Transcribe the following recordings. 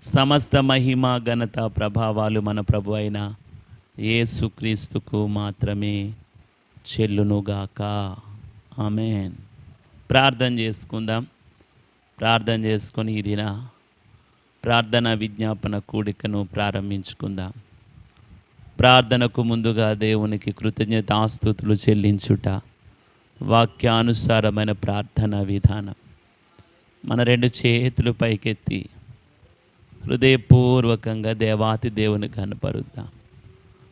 సమస్త మహిమ ఘనత ప్రభావాలు మన ప్రభు అయిన యేసుక్రీస్తుకు మాత్రమే చెల్లునుగాక. ఆమేన్. ప్రార్థన చేసుకుందాం. ప్రార్థన చేసుకొని ఈ దిన ప్రార్థన విజ్ఞాపన కూడికను ప్రారంభించుకుందాం. ప్రార్థనకు ముందుగా దేవునికి కృతజ్ఞతాస్తుతులు చెల్లించుట వాక్యానుసారమైన ప్రార్థన విధానం. మన రెండు చేతులు పైకెత్తి హృదయపూర్వకంగా దేవాతి దేవుని కనపరుద్దాం.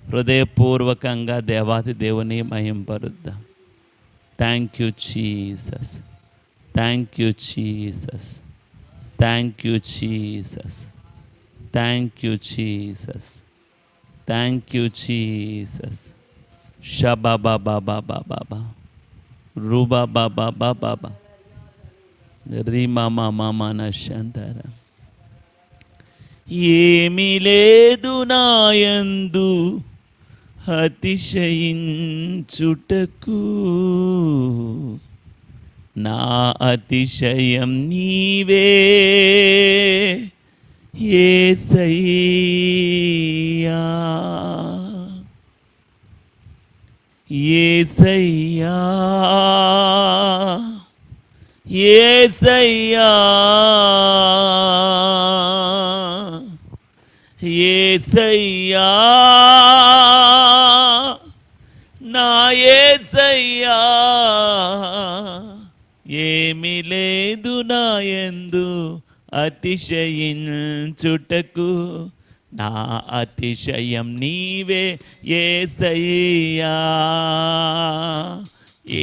హృదయపూర్వకంగా దేవాతి దేవుని మహింపరుద్దాం. Thank you Jesus, thank you Jesus, thank you Jesus, thank you Jesus, thank you Jesus. షబా బాబా బాబా బాబా రూబా బాబా బాబా బాబా రీమా మామా నశంతర. ఏమీ లేదు నాయందు అతిశయించుటకు, నా అతిశయం నీవే యేసయ్యా, యేసయ్యా, యేసయ్యా, యేసయ్యా, నా యేసయ్యా. ఏమీ లేదు నాయందు అతిశయించుటకు, నా అతిశయం నీవే యేసయ్యా.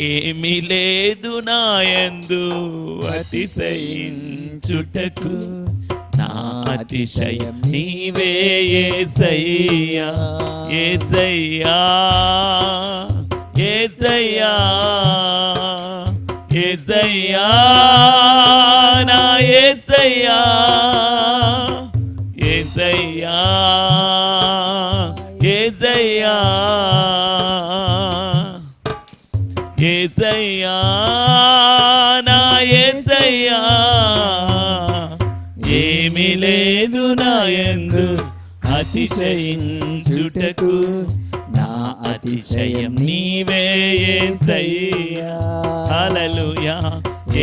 ఏమీ లేదు నాయందు అతిశయించుటకు, నా అతిశయం నీవే యేసయ్యా, యేసయ్యా, యేసయ్యా, యేసయ్యా, నా యేసయ్యా, యేసయ్యా, యేసయ్యా, యేసయ్యా, నా యేసయ్యా. ఏమీ లేదు నాయందు అతిశయించుటకు, నా అతిశయం నీవే యేసయ్యా. హల్లెలూయా.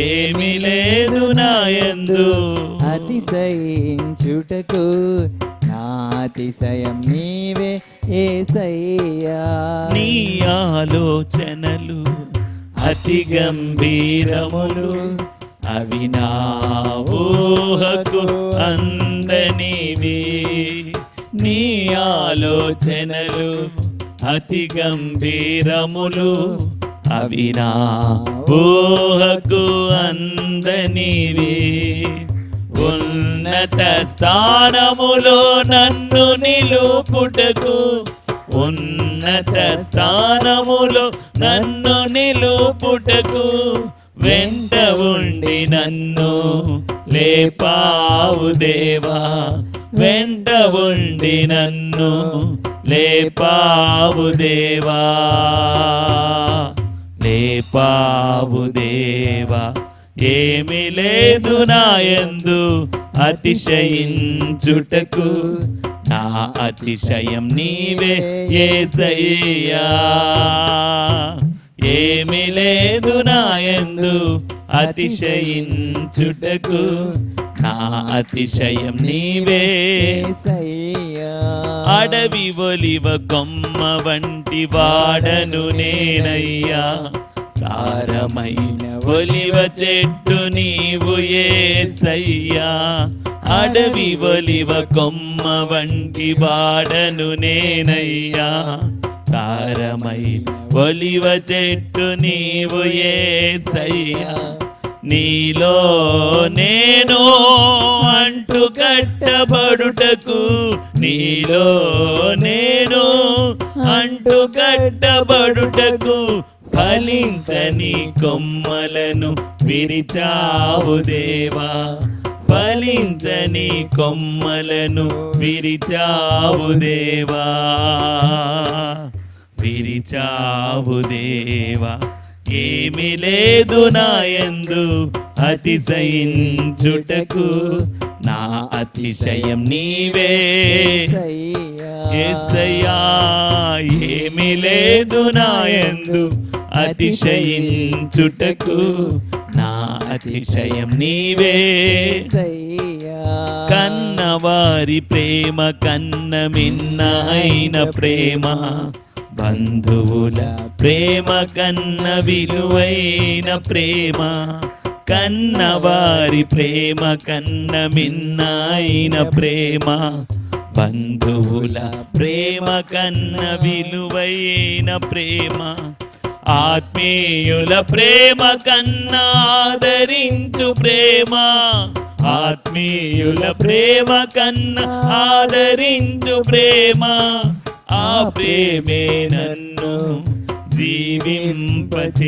ఏమీ లేదు నాయందు అతిశయించుటకు, నా అతిశయం నీవే యేసయ్యా. నీ ఆలోచనలు అతి గంభీరములు, అవి నా ఊహకు అందనివి. నీ ఆలోచనలు అతి గంభీరములు, అవి నా ఊహకు అందనివి. ఉన్నత స్థానములో నన్ను నిలుపుటకు, ఉన్నత స్థానములో నన్ను నిలుపుటకు, వెంట ఉండి నన్ను లేపావు దేవా, వెంట ఉండి నన్ను లేపావు దేవా, లేపావు దేవా. ఏమీ లేదు నాయందు అతిశయించుటకు, నా అతిశయం నీవే యేసయ్యా. ఏమీ లేదు నాయందు అతిశయించుటకు, నా అతిశయం నీవే యేసయ్యా. అడవి ఒలివ కొమ్మ వంటి వాడను నేనయ్యా, సారమైన ఒలివ చెట్టు నీవు యేసయ్యా. అడవి ఒలివ కొమ్మ వంటి వాడను నేనయ్యా, సారమైన ఒలివ చెట్టు నీవు యేసయ్యా. నీలో నేను అంటు కట్టబడుటకు, నీలో నేను అంటు కట్టబడుటకు, ఫలించని కొమ్మలను విరిచావు దేవా, ఫలించని కొమ్మలను విరిచావు దేవా, విరిచావు దేవా. ఏమి లేదు నాయందు అతిశయించుటకు, నా నా అతిశయం నీవే యేసయ్యా. యేసయ్యా. ఏమీ లేదు నాయందు అతిశయించుటకు, నా అతిశయం నీవే. యేసయ్యా. కన్నవారి ప్రేమ కన్న మిన్న అయిన ప్రేమ, బంధువుల ప్రేమ కన్న విలువైన ప్రేమ, కన్నవారి ప్రేమ కన్న మిన్న అయిన ప్రేమ, బంధువుల ప్రేమ కన్న విలువైన ప్రేమ, ఆత్మీయుల ప్రేమ కన్నా ఆదరించు ప్రేమ, ఆత్మీయుల ప్రేమ కన్నా ఆదరించు ప్రేమ, ఆ ప్రేమే నన్ను జీవింపచేసెను,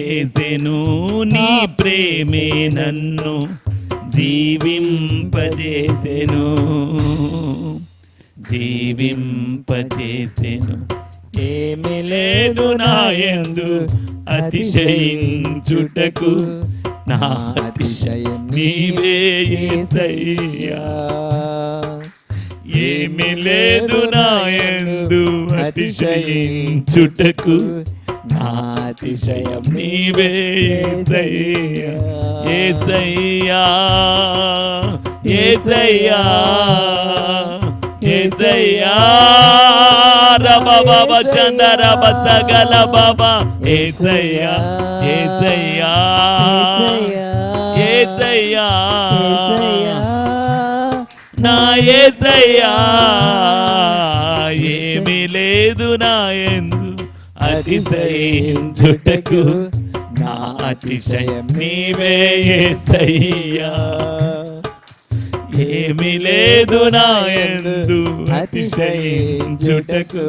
నీ ప్రేమే నన్ను జీవింపచేసెను, జీవింపచేసెను. ఏమీ లేదు నాయందు అతిశయించుటకు, నా అతిశయం నీవే యేసయ్యా. ఏమీ లేదు నాయందు అతిశయించుటకు, నా అతిశయం నీవే యేసయ్యా. యేసయ్యా, యేసయ్యా, యేసయ్యా. రబ బాబా చందర బసగల బాబా, యేసయ్యా, యేసయ్యా, యేసయ్యా, నా యేసయ్యా. ఏమీ లేదు నాయందు అతిశయించుటకు, నా అతిశయం నీవే యేసయ్యా. ఏమీ లేదు నాయందు అతిశయించుటకు,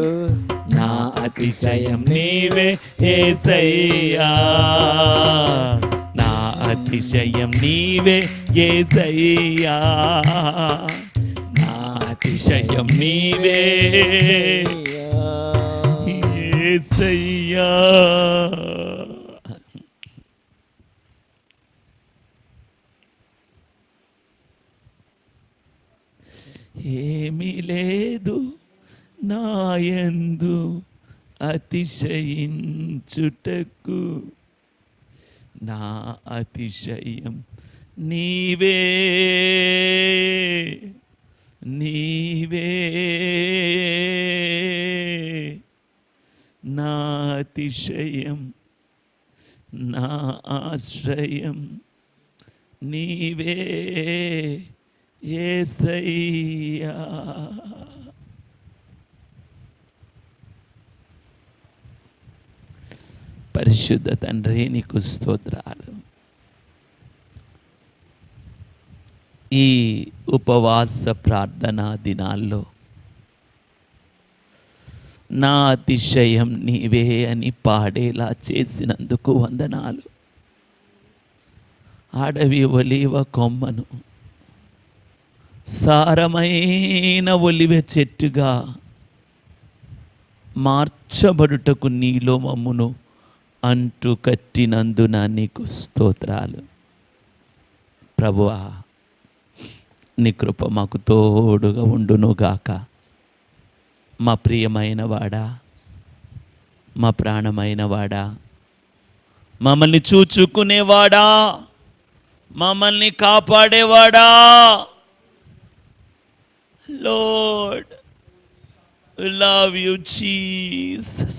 నా అతిశయం నీవే యేసయ్యా. నా అతిశయం నీవే యేసయ్యా. నా అతిశయం నీవే యేసయ్యా. ఏమీ లేదు నాయందు అతిశయించుటకు, నా అతిశయం నీవే, నీవే. నా అతిశయం, నా ఆశ్రయం నీవే యేసయ్యా. పరిశుద్ధ తండ్రి నీకు స్తోత్రాలు. ఈ ఉపవాస ప్రార్థనా దినాల్లో నా అతిశయం నీవే అని పాడేలా చేసినందుకు వందనాలు. అడవి ఒలివ కొమ్మను సారమైన ఒలివ చెట్టుగా మార్చబడుటకు నీలో మమ్మును అంటు కట్టినందున నీకు స్తోత్రాలు. ప్రభువా, నీ కృప మాకు తోడుగా ఉండునుగాక. మా ప్రియమైన వాడా, మా ప్రాణమైన వాడా, మమ్మల్ని చూచుకునేవాడా, మమ్మల్ని కాపాడేవాడా, Lord, we love you, Jesus.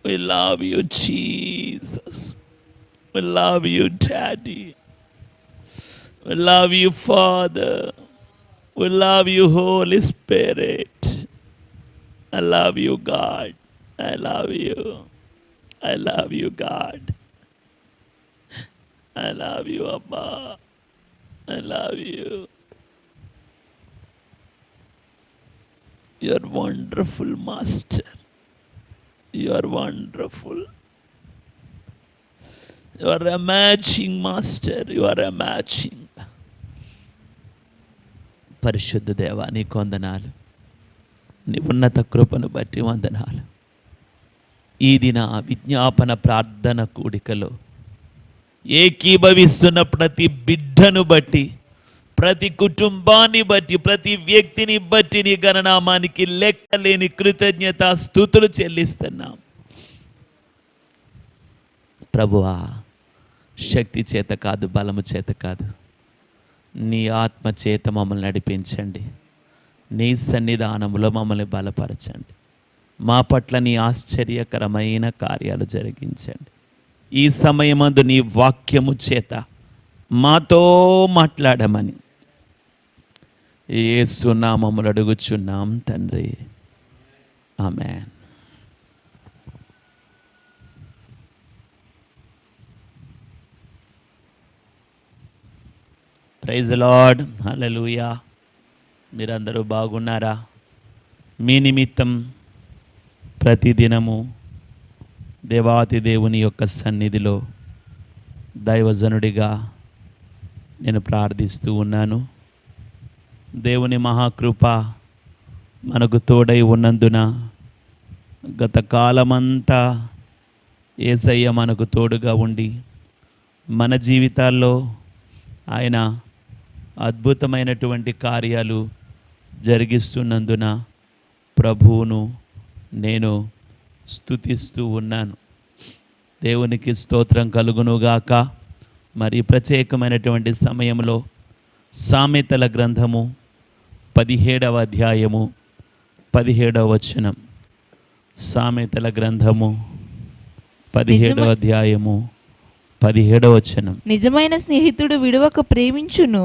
We love you, Jesus. We love you, Daddy. We love you, Father. We love you, Holy Spirit. I love you, God. I love you. I love you, God. I love you, Abba. I love you. You are wonderful, Master. You are wonderful. You are amazing, Master. You are amazing. పరిశుద్ధ దేవా, నీకు వందనాలు. నీ ఉన్నత కృపను బట్టి వందనాలు. ఈ దిన విజ్ఞాపన ప్రార్థన కూడికలో ఏకీభవిస్తున్న ప్రతి బిడ్డను బట్టి ప్రతి కుటుంబాన్ని బట్టి, ప్రతి వ్యక్తిని బట్టి నీ గణనామానికి లెక్కలేని కృతజ్ఞత స్తుతులు చెల్లిస్తున్నాం ప్రభువా. శక్తి చేత కాదు, బలము చేత కాదు, నీ ఆత్మ చేత మమ్మల్ని నడిపించండి. నీ సన్నిధానంలో మమ్మల్ని బలపరచండి. మా పట్ల నీ ఆశ్చర్యకరమైన కార్యాలు జరిగించండి. ఈ సమయమందు నీ వాక్యము చేత మాతో మాట్లాడమని యేసు నామములో అడుగుచున్నాం తండ్రి, ఆమేన్. ప్రైజ్ లార్డ్, హల్లెలూయా. మీరందరూ బాగున్నారా? మీ నిమిత్తం ప్రతిదినము దేవాతి దేవుని యొక్క సన్నిధిలో దైవజనుడిగా నేను ప్రార్థిస్తూ ఉన్నాను. దేవుని మహాకృప మనకు తోడై ఉన్నందున గత కాలమంతా యేసయ్య మనకు తోడుగా ఉండి మన జీవితాల్లో ఆయన అద్భుతమైనటువంటి కార్యాలు జరిగిస్తున్నందున ప్రభువును నేను స్తుతిస్తూ ఉన్నాను. దేవునికి స్తోత్రం కలుగునుగాక. మరి ప్రత్యేకమైనటువంటి సమయంలో సామెతల గ్రంథము 17వ అధ్యాయము 17వ వచనం. సామెతల గ్రంథము 17వ అధ్యాయము 17వ వచనం. నిజమైన స్నేహితుడు విడువక ప్రేమించును,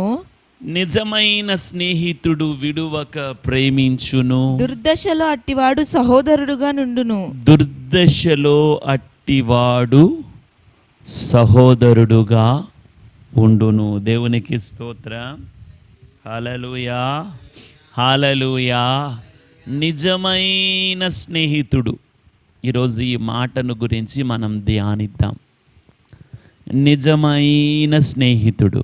నిజమైన స్నేహితుడు విడువక ప్రేమించును, దుర్దశలో అట్టివాడు సహోదరుడుగా నుండును. దుర్దశలో అట్టివాడు సహోదరుడుగా ఉండును. దేవునికి స్తోత్రం, హల్లెలూయా, హల్లెలూయా. నిజమైన స్నేహితుడు. ఈరోజు ఈ మాటను గురించి మనం ధ్యానిద్దాం. నిజమైన స్నేహితుడు.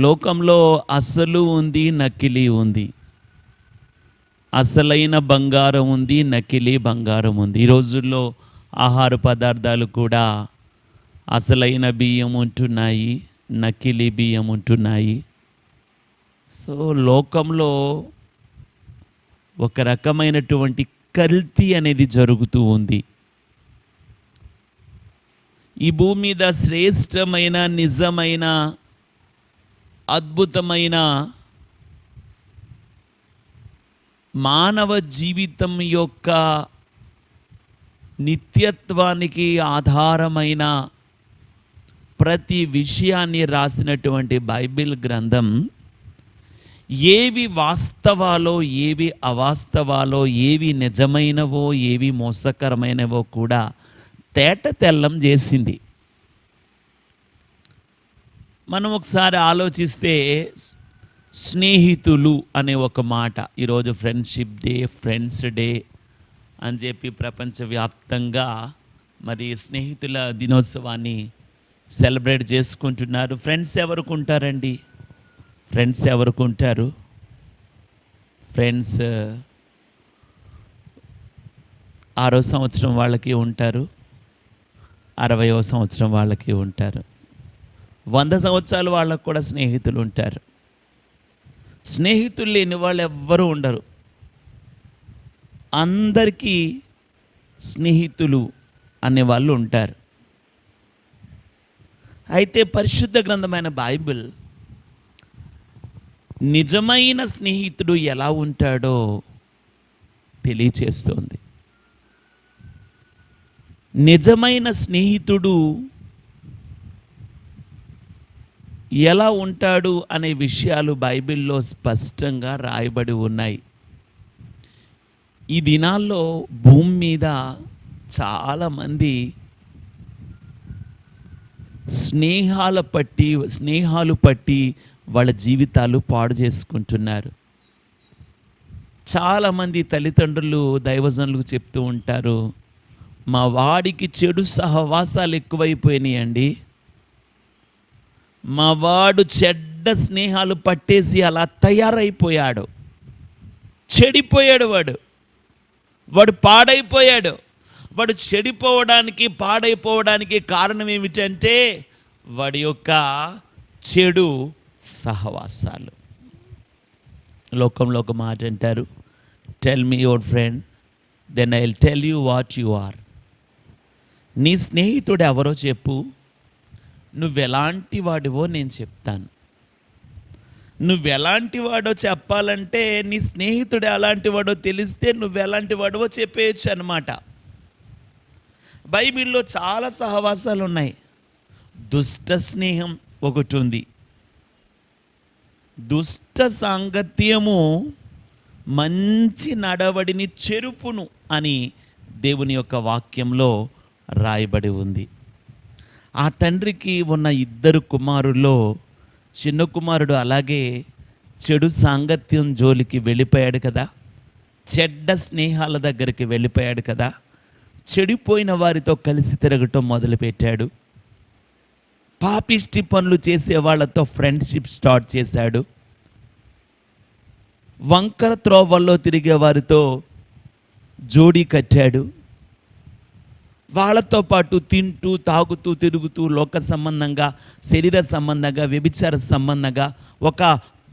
లోకంలో అసలు ఉంది, నకిలీ ఉంది. అసలైన బంగారం ఉంది, నకిలీ బంగారం ఉంది. ఈ రోజుల్లో ఆహార పదార్థాలు కూడా అసలైన బియ్యం ఉంటున్నాయి, నకిలీ బియ్యం ఉంటున్నాయి. సో లోకంలో ఒక రకమైనటువంటి కల్తీ అనేది జరుగుతూ ఉంది. ఈ భూమి మీద శ్రేష్టమైన, నిజమైన, అద్భుతమైన మానవ జీవితం యొక్క నిత్యత్వానికి ఆధారమైన ప్రతి విషయాన్ని రాసినటువంటి బైబిల్ గ్రంథం ఏవి వాస్తవాలో, ఏవి అవాస్తవాలో, ఏవి నిజమైనవో, ఏవి మోసకరమైనవో కూడా తేట తెల్లం చేసింది. మనం ఒకసారి ఆలోచిస్తే స్నేహితులు అనే ఒక మాట, ఈరోజు ఫ్రెండ్షిప్ డే, ఫ్రెండ్స్ డే అని చెప్పి ప్రపంచవ్యాప్తంగా మరి స్నేహితుల దినోత్సవాన్ని సెలబ్రేట్ చేసుకుంటున్నారు. ఫ్రెండ్స్ ఎవరికి ఉంటారండి? ఫ్రెండ్స్ ఎవరికి ఉంటారు? ఫ్రెండ్స్ 6వ సంవత్సరం వాళ్ళకి ఉంటారు, 60వ సంవత్సరం వాళ్ళకి ఉంటారు, 100 సంవత్సరాలు వాళ్ళకు కూడా స్నేహితులు ఉంటారు. స్నేహితులు లేని వాళ్ళు ఎవ్వరూ ఉండరు. అందరికీ స్నేహితులు అనేవాళ్ళు ఉంటారు. అయితే పరిశుద్ధ గ్రంథమైన బైబిల్ నిజమైన స్నేహితుడు ఎలా ఉంటాడో తెలియచేస్తోంది. నిజమైన స్నేహితుడు ఎలా ఉంటాడు అనే విషయాలు బైబిల్లో స్పష్టంగా రాయబడి ఉన్నాయి. ఈ దినాల్లో భూమి మీద చాలామంది స్నేహాలు పట్టి వాళ్ళ జీవితాలు పాడు చేసుకుంటున్నారు. చాలామంది తల్లిదండ్రులు దైవజనులకు చెప్తూ ఉంటారు, మా వాడికి చెడు సహవాసాలు ఎక్కువైపోయినాయండి, మా వాడు చెడ్డ స్నేహాలు పట్టేసి అలా తయారైపోయాడు, చెడిపోయాడు, వాడు పాడైపోయాడు. వాడు చెడిపోవడానికి, పాడైపోవడానికి కారణం ఏమిటంటే వాడి యొక్క చెడు సహవాసాలు. లోకంలో ఒక మాట అంటారు, tell me your friend then I will tell you what you are. నీ స్నేహితుడు ఎవరో చెప్పు, నువ్వెలాంటి వాడివో నేను చెప్తాను. నువ్వెలాంటి వాడో చెప్పాలంటే నీ స్నేహితుడు ఎలాంటి వాడో తెలిస్తే నువ్వెలాంటి వాడవో చెప్పేయచ్చు అన్నమాట. బైబిల్లో చాలా సహవాసాలు ఉన్నాయి. దుష్ట స్నేహం ఒకటి ఉంది. దుష్ట సాంగత్యము మంచి నడవడిని చెరుపును అని దేవుని యొక్క వాక్యంలో రాయబడి ఉంది. ఆ తండ్రికి ఉన్న 2 కుమారుల్లో చిన్న కుమారుడు అలాగే చెడు సాంగత్యం జోలికి వెళ్ళిపోయాడు కదా, చెడ్డ స్నేహాల దగ్గరికి వెళ్ళిపోయాడు కదా, చెడిపోయిన వారితో కలిసి తిరగటం మొదలుపెట్టాడు. పాపిష్టి పనులు చేసే వాళ్ళతో ఫ్రెండ్షిప్ స్టార్ట్ చేశాడు. వంకర త్రోవల్లో తిరిగే వారితో జోడీ కట్టాడు. వాళ్ళతో పాటు తింటూ తాగుతూ తిరుగుతూ లోక సంబంధంగా, శరీర సంబంధంగా, వ్యభిచార సంబంధంగా ఒక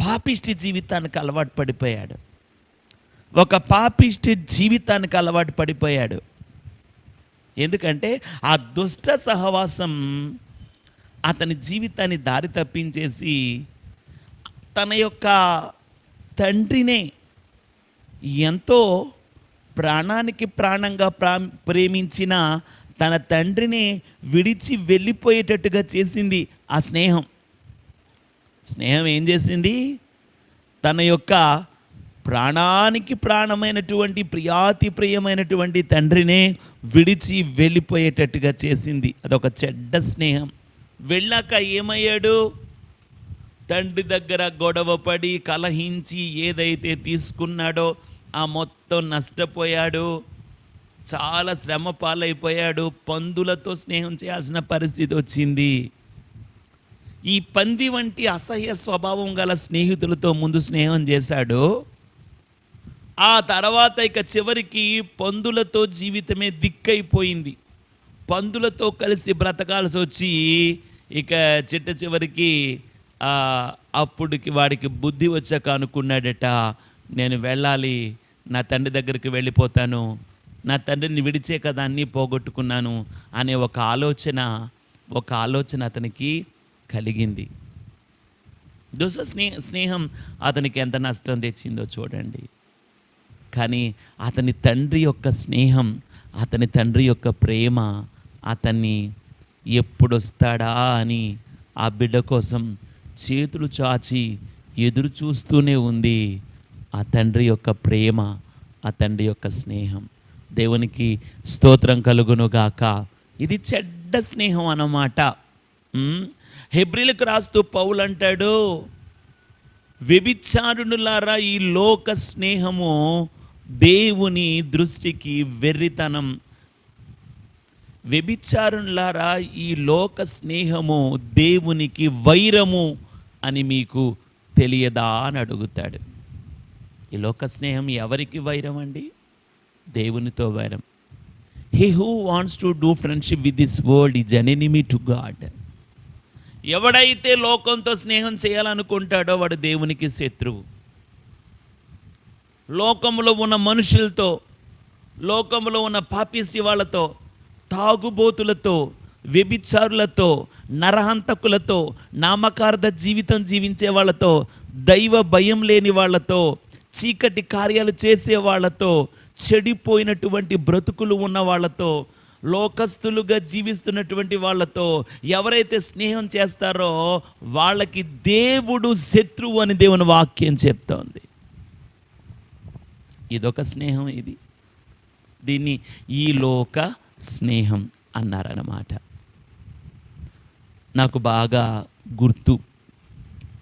పాపిష్టి జీవితానికి అలవాటు పడిపోయాడు. ఒక పాపిష్టి జీవితానికి అలవాటు పడిపోయాడు. ఎందుకంటే ఆ దుష్ట సహవాసం అతని జీవితాన్ని దారి తప్పించేసి తన యొక్క తండ్రినే ఎంతో ప్రాణానికి ప్రాణంగా ప్రేమించిన తన తండ్రిని విడిచి వెళ్ళిపోయేటట్టుగా చేసింది ఆ స్నేహం. స్నేహం ఏం చేసింది? తన యొక్క ప్రాణానికి ప్రాణమైనటువంటి ప్రియాతి ప్రియమైనటువంటి తండ్రినే విడిచి వెళ్ళిపోయేటట్టుగా చేసింది. అదొక చెడ్డ స్నేహం. వెళ్ళాక ఏమయ్యాడు? తండ్రి దగ్గర గొడవపడి కలహించి ఏదైతే తీసుకున్నాడో ఆ మొత్తం నష్టపోయాడు. చాలా శ్రమ పాలైపోయాడు. పందులతో స్నేహం చేయాల్సిన పరిస్థితి వచ్చింది. ఈ పంది వంటి అసహ్య స్వభావం గల స్నేహితులతో ముందు స్నేహం చేశాడు. ఆ తర్వాత ఇక చివరికి పందులతో జీవితమే దిక్కైపోయింది. పందులతో కలిసి బ్రతకాల్సి వచ్చి ఇక చిట్ట చివరికి అప్పుడుకి వాడికి బుద్ధి వచ్చాక అనుకున్నాడట, నేను వెళ్ళాలి, నా తండ్రి దగ్గరికి వెళ్ళిపోతాను, నా తండ్రిని విడిచే కదా అన్నీ పోగొట్టుకున్నాను అనే ఒక ఆలోచన అతనికి కలిగింది. దుష్ట స్నేహం అతనికి ఎంత నష్టం తెచ్చిందో చూడండి. కానీ అతని తండ్రి యొక్క స్నేహం, అతని తండ్రి యొక్క ప్రేమ అతన్ని ఎప్పుడొస్తాడా అని ఆ బిడ్డ కోసం చేతులు చాచి ఎదురు చూస్తూనే ఉంది. ఆ తండ్రి యొక్క ప్రేమ, ఆ తండ్రి యొక్క స్నేహం. దేవునికి స్తోత్రం కలుగునుగాక. ఇది చెడ్డ స్నేహం అన్నమాట. హెబ్రీలకు రాస్తూ పౌలు అంటాడు, వ్యభిచారునులారా ఈ లోక స్నేహము దేవుని దృష్టికి వెర్రితనం. వ్యభిచారులారా ఈ లోక స్నేహము దేవునికి వైరము అని మీకు తెలియదా అని అడుగుతాడు. ఈ లోక స్నేహం ఎవరికి వైరం అండి? దేవునితో వైరం. He who wants to do friendship with this world is an enemy to God. ఎవడైతే లోకంతో స్నేహం చేయాలనుకుంటాడో వాడు దేవునికి శత్రువు. లోకంలో ఉన్న మనుషులతో, లోకంలో ఉన్న పాపిష్టి వాళ్ళతో, తాగుబోతులతో, వ్యభిచారులతో, నరహంతకులతో, నామకార్థ జీవితం జీవించే వాళ్ళతో, దైవ భయం లేని వాళ్ళతో, చీకటి కార్యాలు చేసే వాళ్ళతో, చెడిపోయినటువంటి బ్రతుకులు ఉన్న వాళ్ళతో, లోకస్తులుగా జీవిస్తున్నటువంటి వాళ్ళతో ఎవరైతే స్నేహం చేస్తారో వాళ్ళకి దేవుడు శత్రువు అని దేవుని వాక్యం చెప్తోంది. ఇదొక స్నేహం. దీన్ని ఈ లోక స్నేహం అన్నారన్నమాట. నాకు బాగా గుర్తు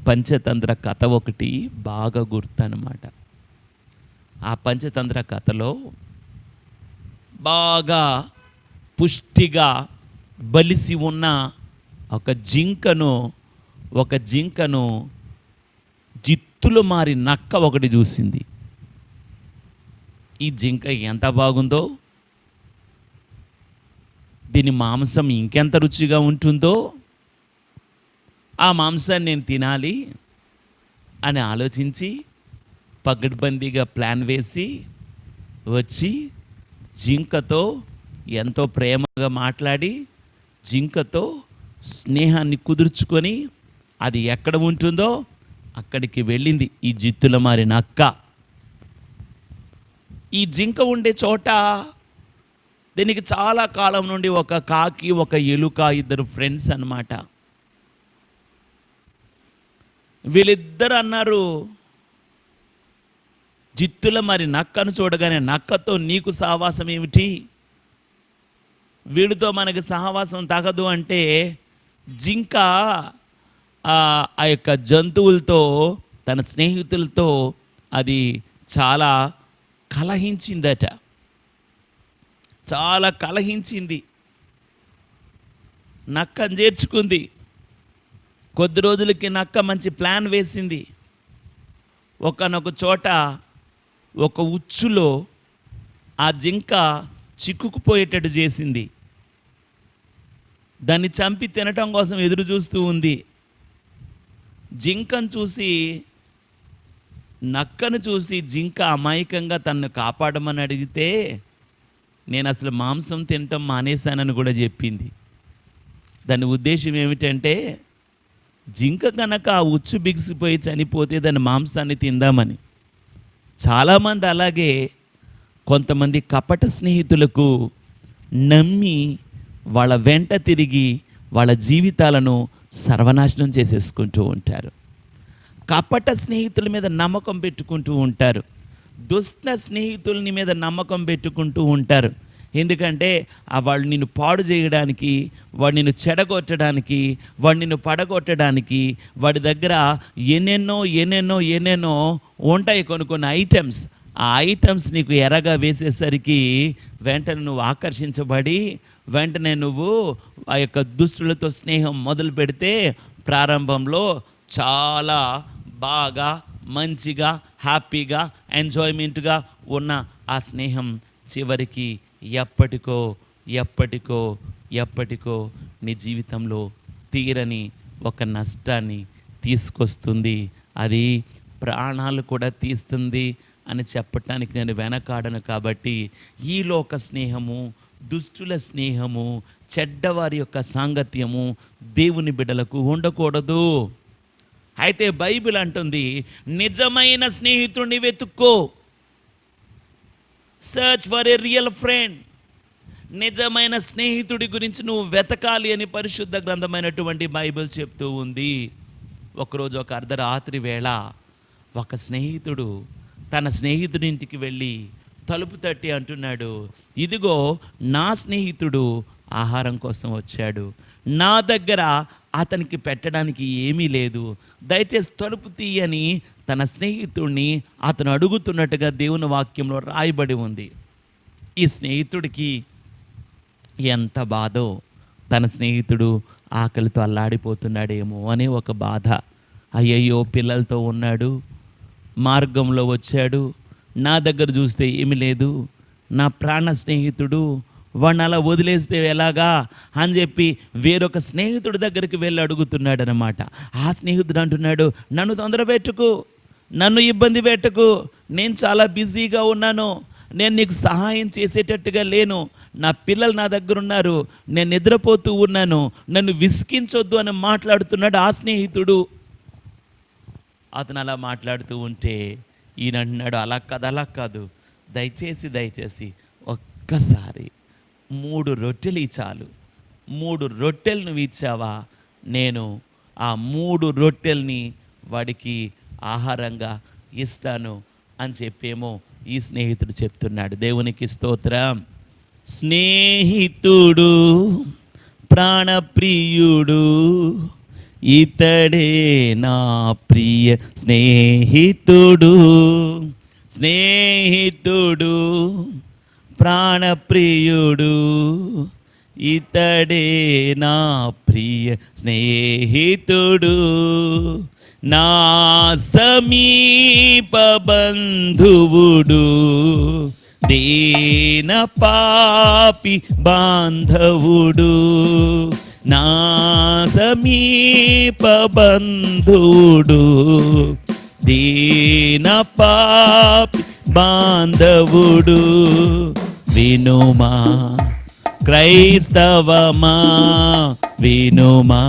పంచతంత్ర కథ ఒకటి బాగా గుర్తు అన్నమాట. ఆ పంచతంత్ర కథలో బాగా పుష్టిగా బలిసి ఉన్న ఒక జింకను జిత్తులు మారి నక్క ఒకటి చూసింది. ఈ జింక ఎంత బాగుందో, దీని మాంసం ఇంకెంత రుచిగా ఉంటుందో, ఆ మాంసాన్ని నేను తినాలి అని ఆలోచించి పగడ్బందీగా ప్లాన్ వేసి వచ్చి జింకతో ఎంతో ప్రేమగా మాట్లాడి జింకతో స్నేహాన్ని కుదుర్చుకొని అది ఎక్కడ ఉంటుందో అక్కడికి వెళ్ళింది ఈ జిత్తుల మారి నక్క. ఈ జింక ఉండే చోట దీనికి చాలా కాలం నుండి ఒక కాకి ఒక ఎలుక ఇద్దరు ఫ్రెండ్స్ అన్నమాట. వీళ్ళిద్దరు అన్నారు, జిత్తుల మరి నక్కను చూడగానే, నక్కతో నీకు సహవాసం ఏమిటి, వీడితో మనకి సహవాసం తగదు అంటే జింక ఆ యొక్క జంతువులతో తన స్నేహితులతో అది చాలా కలహించిందట, చాలా కలహించింది. నక్కను చేర్చుకుంది. కొద్ది రోజులకి నక్క మంచి ప్లాన్ వేసింది. ఒకనొక చోట ఒక ఉచ్చులో ఆ జింక చిక్కుకుపోయేటట్టు చేసింది. దాన్ని చంపి తినటం కోసం ఎదురు చూస్తూ ఉంది. జింకను చూసి, నక్కను చూసి జింక అమాయకంగా తన్ను కాపాడమని అడిగితే నేను అసలు మాంసం తినటం మానేశానని కూడా చెప్పింది. దాని ఉద్దేశం ఏమిటంటే జింక కనుక ఆ ఉచ్చు బిగిసిపోయి చనిపోతే దాని మాంసాన్ని తిందామని. చాలామంది అలాగే కొంతమంది కపట స్నేహితులకు నమ్మి వాళ్ళ వెంట తిరిగి వాళ్ళ జీవితాలను సర్వనాశనం చేసేసుకుంటూ ఉంటారు. కపట స్నేహితుల మీద నమ్మకం పెట్టుకుంటూ ఉంటారు. దుష్ట స్నేహితులని మీద నమ్మకం పెట్టుకుంటూ ఉంటారు. ఎందుకంటే వాళ్ళు నిన్ను పాడు చేయడానికి, వాడు నిన్ను చెడగొట్టడానికి, వాడు నిన్ను పడగొట్టడానికి వాడి దగ్గర ఎన్నెన్నో ఉంటాయి కొన్ని ఐటమ్స్. ఆ ఐటమ్స్ నీకు ఎరగా వేసేసరికి వెంటనే నువ్వు ఆకర్షించబడి వెంటనే నువ్వు ఆ యొక్క దుష్టులతో స్నేహం మొదలు పెడితే ప్రారంభంలో చాలా బాగా మంచిగా హ్యాపీగా ఎంజాయ్మెంట్గా ఉన్న ఆ స్నేహం చివరికి ఎప్పటికో నీ జీవితంలో తీరని ఒక నష్టాన్ని తీసుకొస్తుంది. అది ప్రాణాలు కూడా తీస్తుంది అని చెప్పటానికి నేను వెనకాడను. కాబట్టి ఈ లోక స్నేహము, దుష్టుల స్నేహము, చెడ్డవారి యొక్క సాంగత్యము దేవుని బిడ్డలకు ఉండకూడదు. అయితే బైబిల్ అంటుంది, నిజమైన స్నేహితుడిని వెతుక్కో, search for a real friend. నిజమైన స్నేహితుడి గురించి నువ్వు వెతకాలి అని పరిశుద్ధ గ్రంథమైనటువంటి బైబిల్ చెప్తూ ఉంది. ఒకరోజు ఒక అర్ధరాత్రి వేళ ఒక స్నేహితుడు తన స్నేహితుడి ఇంటికి వెళ్ళి తలుపు తట్టి అంటున్నాడు, ఇదిగో నా స్నేహితుడు ఆహారం కోసం వచ్చాడు, నా దగ్గర అతనికి పెట్టడానికి ఏమీ లేదు, దయచేసి తలుపు తీయని తన స్నేహితుడిని అతను అడుగుతున్నట్టుగా దేవుని వాక్యంలో రాయబడి ఉంది. ఈ స్నేహితుడికి ఎంత బాధో, తన స్నేహితుడు ఆకలితో అల్లాడిపోతున్నాడేమో అనే ఒక బాధ. అయ్యయ్యో, పిల్లలతో ఉన్నాడు, మార్గంలో వచ్చాడు, నా దగ్గర చూస్తే ఏమీ లేదు, నా ప్రాణ స్నేహితుడు, వాడిని అలా వదిలేస్తే ఎలాగా అని చెప్పి వేరొక స్నేహితుడి దగ్గరికి వెళ్ళి అడుగుతున్నాడు అన్నమాట. ఆ స్నేహితుడు అంటున్నాడు, నన్ను తొందర పెట్టుకు, నన్ను ఇబ్బంది పెట్టకు, నేను చాలా బిజీగా ఉన్నాను, నేను నీకు సహాయం చేసేటట్టుగా లేను, నా పిల్లలు నా దగ్గర ఉన్నారు, నేను నిద్రపోతూ ఉన్నాను, నన్ను విసికించొద్దు అని మాట్లాడుతున్నాడు ఆ స్నేహితుడు. అతను అలా మాట్లాడుతూ ఉంటే ఈయన అంటున్నాడు, అలా కాదు, దయచేసి ఒక్కసారి 3 రొట్టెలు చాలు, 3 రొట్టెలు నువ్వు ఇచ్చావా, నేను ఆ 3 రొట్టెల్ని వాడికి ఆహారంగా ఇస్తాను అని చెప్పేమో ఈ స్నేహితుడు చెప్తున్నాడు. దేవునికి స్తోత్రం. స్నేహితుడు ప్రాణప్రియుడు, ఇతడే నా ప్రియ స్నేహితుడు, స్నేహితుడు ప్రాణప్రియుడు, ఇతడే నా ప్రియ స్నేహితుడు, నా సమీప బంధువుడు, దీన పాపి బాంధవుడు, నా సమీప బంధువుడు, దీన పాపి బాంధవుడు. వినుమా క్రైస్తవమా, వినుమా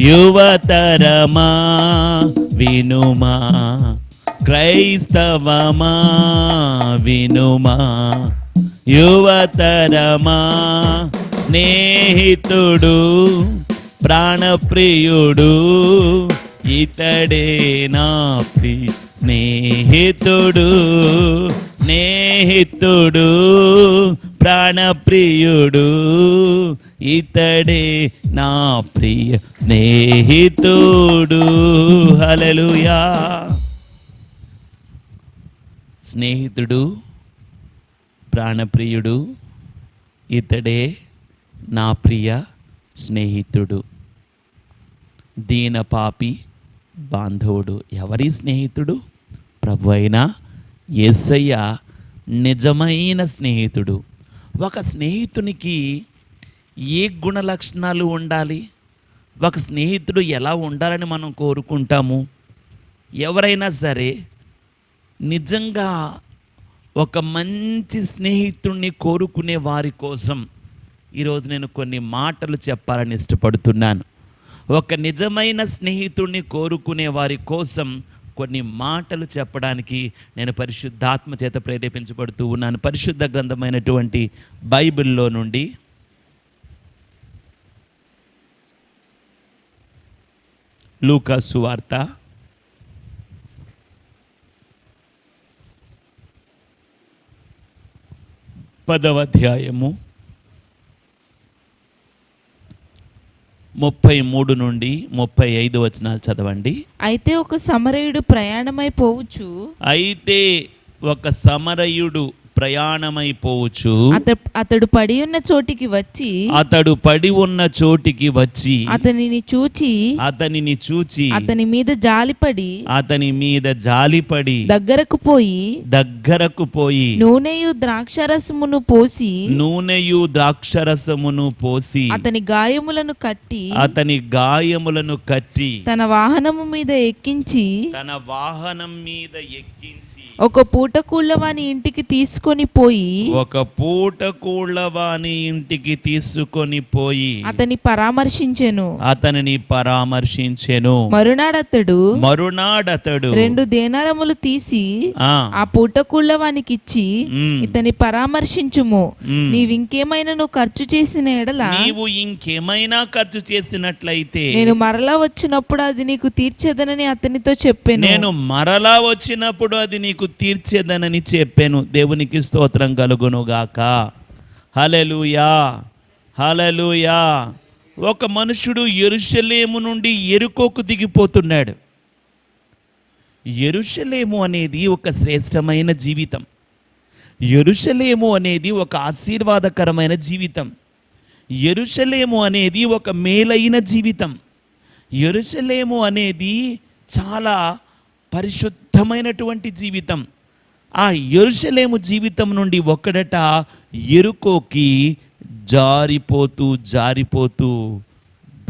యువతరమా, వినుమా క్రైస్తవమా, వినుమా యువతరమా. స్నేహితుడు ప్రాణప్రియుడు, ఇతడే నా స్నేహితుడు. స్నేహితుడు ప్రాణప్రియుడు, ఇతడే నా ప్రియ స్నేహితుడు. హల్లెలూయా. స్నేహితుడు ప్రాణప్రియుడు, ఇతడే నా ప్రియ స్నేహితుడు. దీనపాపి బాంధవుడు. ఎవరి స్నేహితుడు? ప్రభు అయిన యేసయ్య నిజమైన స్నేహితుడు. ఒక స్నేహితునికి ఏ గుణ లక్షణాలు ఉండాలి? ఒక స్నేహితుడు ఎలా ఉండాలని మనం కోరుకుంటాము? ఎవరైనా సరే నిజంగా ఒక మంచి స్నేహితుడిని కోరుకునే వారి కోసం ఈరోజు నేను కొన్ని మాటలు చెప్పాలని ఇష్టపడుతున్నాను. ఒక నిజమైన స్నేహితుడిని కోరుకునే వారి కోసం కొన్ని మాటలు చెప్పడానికి నేను పరిశుద్ధాత్మ చేత ప్రేరేపించబడుతూ ఉన్నాను. పరిశుద్ధ గ్రంథమైనటువంటి బైబిల్లో నుండి లూకా సువార్త 10వ అధ్యాయము 33 నుండి 35 వచనాలు చదవండి. అయితే ఒక సమరయుడు ప్రయాణమై పోవచ్చు, అతడు పడి ఉన్న చోటికి వచ్చి అతనిని చూచి అతని మీద జాలిపడి దగ్గరకు పోయి నూనెయు ద్రాక్షరసమును పోసి అతని గాయములను కట్టి తన వాహనం మీద ఎక్కించి ఒక పూట కూళ్ళవాని ఇంటికి తీసుకొని పోయి అతనిని పరామర్శించెను. మరునాడతడు 2 దేనారములు తీసి ఆ పూట కూళ్ళవానికి ఇచ్చి, ఇతని పరామర్శించుము, నీవింకేమైనా ఖర్చు చేసినట్లయితే నేను మరలా వచ్చినప్పుడు అది నీకు తీర్చేదనని అతనితో చెప్పాను. దేవునికి స్తోత్రం కలుగునుగాక. హల్లెలూయా, హల్లెలూయా. ఒక మనుషుడు యెరూషలేము నుండి యెరికోకు దిగిపోతున్నాడు. యెరూషలేము అనేది ఒక శ్రేష్టమైన జీవితం. యెరూషలేము అనేది ఒక ఆశీర్వాదకరమైన జీవితం. యెరూషలేము అనేది ఒక మేలైన జీవితం. యెరూషలేము అనేది చాలా పరిశుద్ధమైనటువంటి జీవితం. ఆ యెరూషలేము జీవితం నుండి ఒక్కడట యెరికోకి జారిపోతూ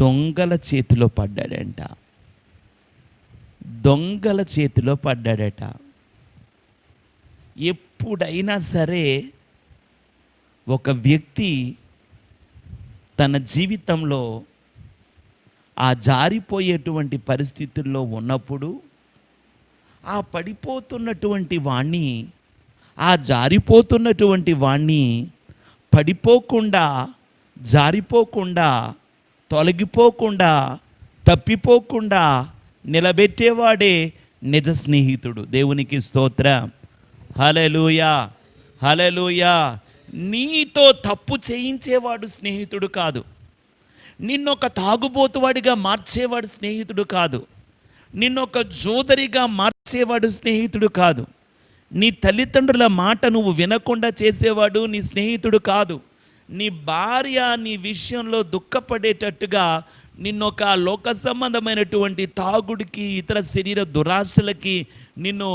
దొంగల చేతిలో పడ్డాడట. ఎప్పుడైనా సరే ఒక వ్యక్తి తన జీవితంలో ఆ జారిపోయేటువంటి పరిస్థితుల్లో ఉన్నప్పుడు ఆ పడిపోతున్నటువంటి వాణ్ణి, ఆ జారిపోతున్నటువంటి వాణ్ణి పడిపోకుండా, జారిపోకుండా, తొలగిపోకుండా, తప్పిపోకుండా నిలబెట్టేవాడే నిజ స్నేహితుడు. దేవునికి స్తోత్రం. హల్లెలూయా, హల్లెలూయా. నీతో తప్పు చేయించేవాడు స్నేహితుడు కాదు. నిన్నొక తాగుబోతువాడిగా మార్చేవాడు స్నేహితుడు కాదు. నిన్నొక జోదరిగా మార్చేవాడు స్నేహితుడు కాదు. నీ తల్లిదండ్రుల మాట నువ్వు వినకుండా చేసేవాడు నీ స్నేహితుడు కాదు. నీ భార్య నీ విషయంలో దుఃఖపడేటట్టుగా నిన్నొక లోక సంబంధమైనటువంటి తాగుడికి, ఇతర శరీర దురాశలకి నిన్ను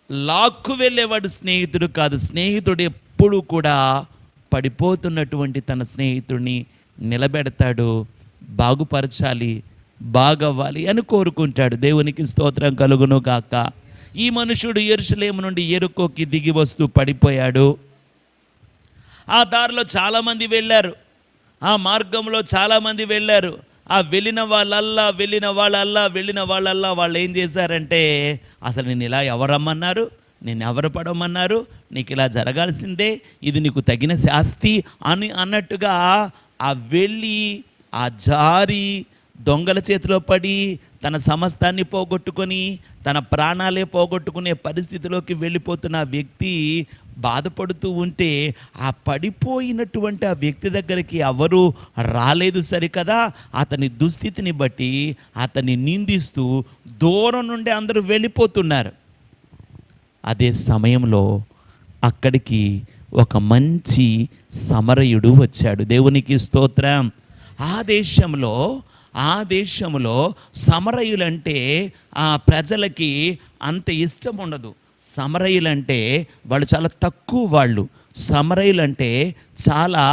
లాక్కు వెళ్ళేవాడు స్నేహితుడు కాదు. స్నేహితుడు ఎప్పుడు కూడా పడిపోతున్నటువంటి తన స్నేహితుడిని నిలబెడతాడు, బాగుపరచాలి, బాగవ్వాలి అని కోరుకుంటాడు. దేవునికి స్తోత్రం కలుగును గాక. ఈ మనుషుడు యెరూషలేము నుండి యెరికోకి దిగి వస్తూ పడిపోయాడు. ఆ దారిలో చాలామంది వెళ్ళారు, ఆ మార్గంలో చాలామంది వెళ్ళారు. ఆ వెళ్ళిన వాళ్ళల్లా వాళ్ళు ఏం చేశారంటే, అసలు నేను ఇలా ఎవరమ్మన్నారు, నేను ఎవరు పడమన్నారు, నీకు ఇలా జరగాల్సిందే, ఇది నీకు తగిన శాస్తి అని అన్నట్టుగా ఆ వెళ్ళి ఆ జారి దొంగల చేతిలో పడి తన సమస్తాన్ని పోగొట్టుకొని తన ప్రాణాలే పోగొట్టుకునే పరిస్థితిలోకి వెళ్ళిపోతున్న ఆ వ్యక్తి బాధపడుతూ ఉంటే, ఆ పడిపోయినటువంటి ఆ వ్యక్తి దగ్గరికి ఎవరు రాలేదు సరికదా. అతని దుస్థితిని బట్టి అతన్ని నిందిస్తూ దూరం నుండి అందరూ వెళ్ళిపోతున్నారు. అదే సమయంలో అక్కడికి ఒక మంచి సమరయుడు వచ్చాడు. దేవునికి స్తోత్రం. ఆ దేశంలో సమరయులంటే ఆ ప్రజలకి అంత ఇష్టం ఉండదు. సమరయులంటే వాళ్ళు చాలా తక్కువ వాళ్ళు. సమరయులంటే చాలా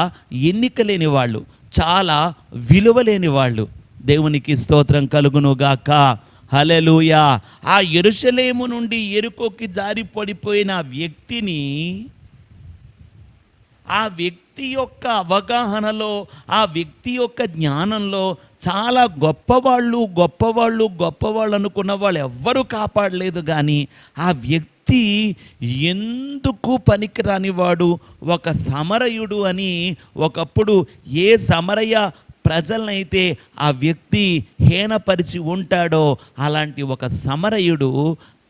ఎన్నిక లేని వాళ్ళు, చాలా విలువ లేని వాళ్ళు. దేవునికి స్తోత్రం కలుగును గాక. హల్లెలూయా. ఆ యెరూషలేము నుండి యెరికోకి జారి పడిపోయిన వ్యక్తిని, ఆ వ్యక్తి యొక్క అవగాహనలో, ఆ వ్యక్తి యొక్క జ్ఞానంలో చాలా గొప్పవాళ్ళు అనుకున్న వాళ్ళు ఎవ్వరూ కాపాడలేదు. కానీ ఆ వ్యక్తి ఎందుకు పనికిరానివాడు, ఒక సమరయుడు అని ఒకప్పుడు ఏ సమరయ ప్రజలనైతే ఆ వ్యక్తి హీనపరిచి ఉంటాడో అలాంటి ఒక సమరయుడు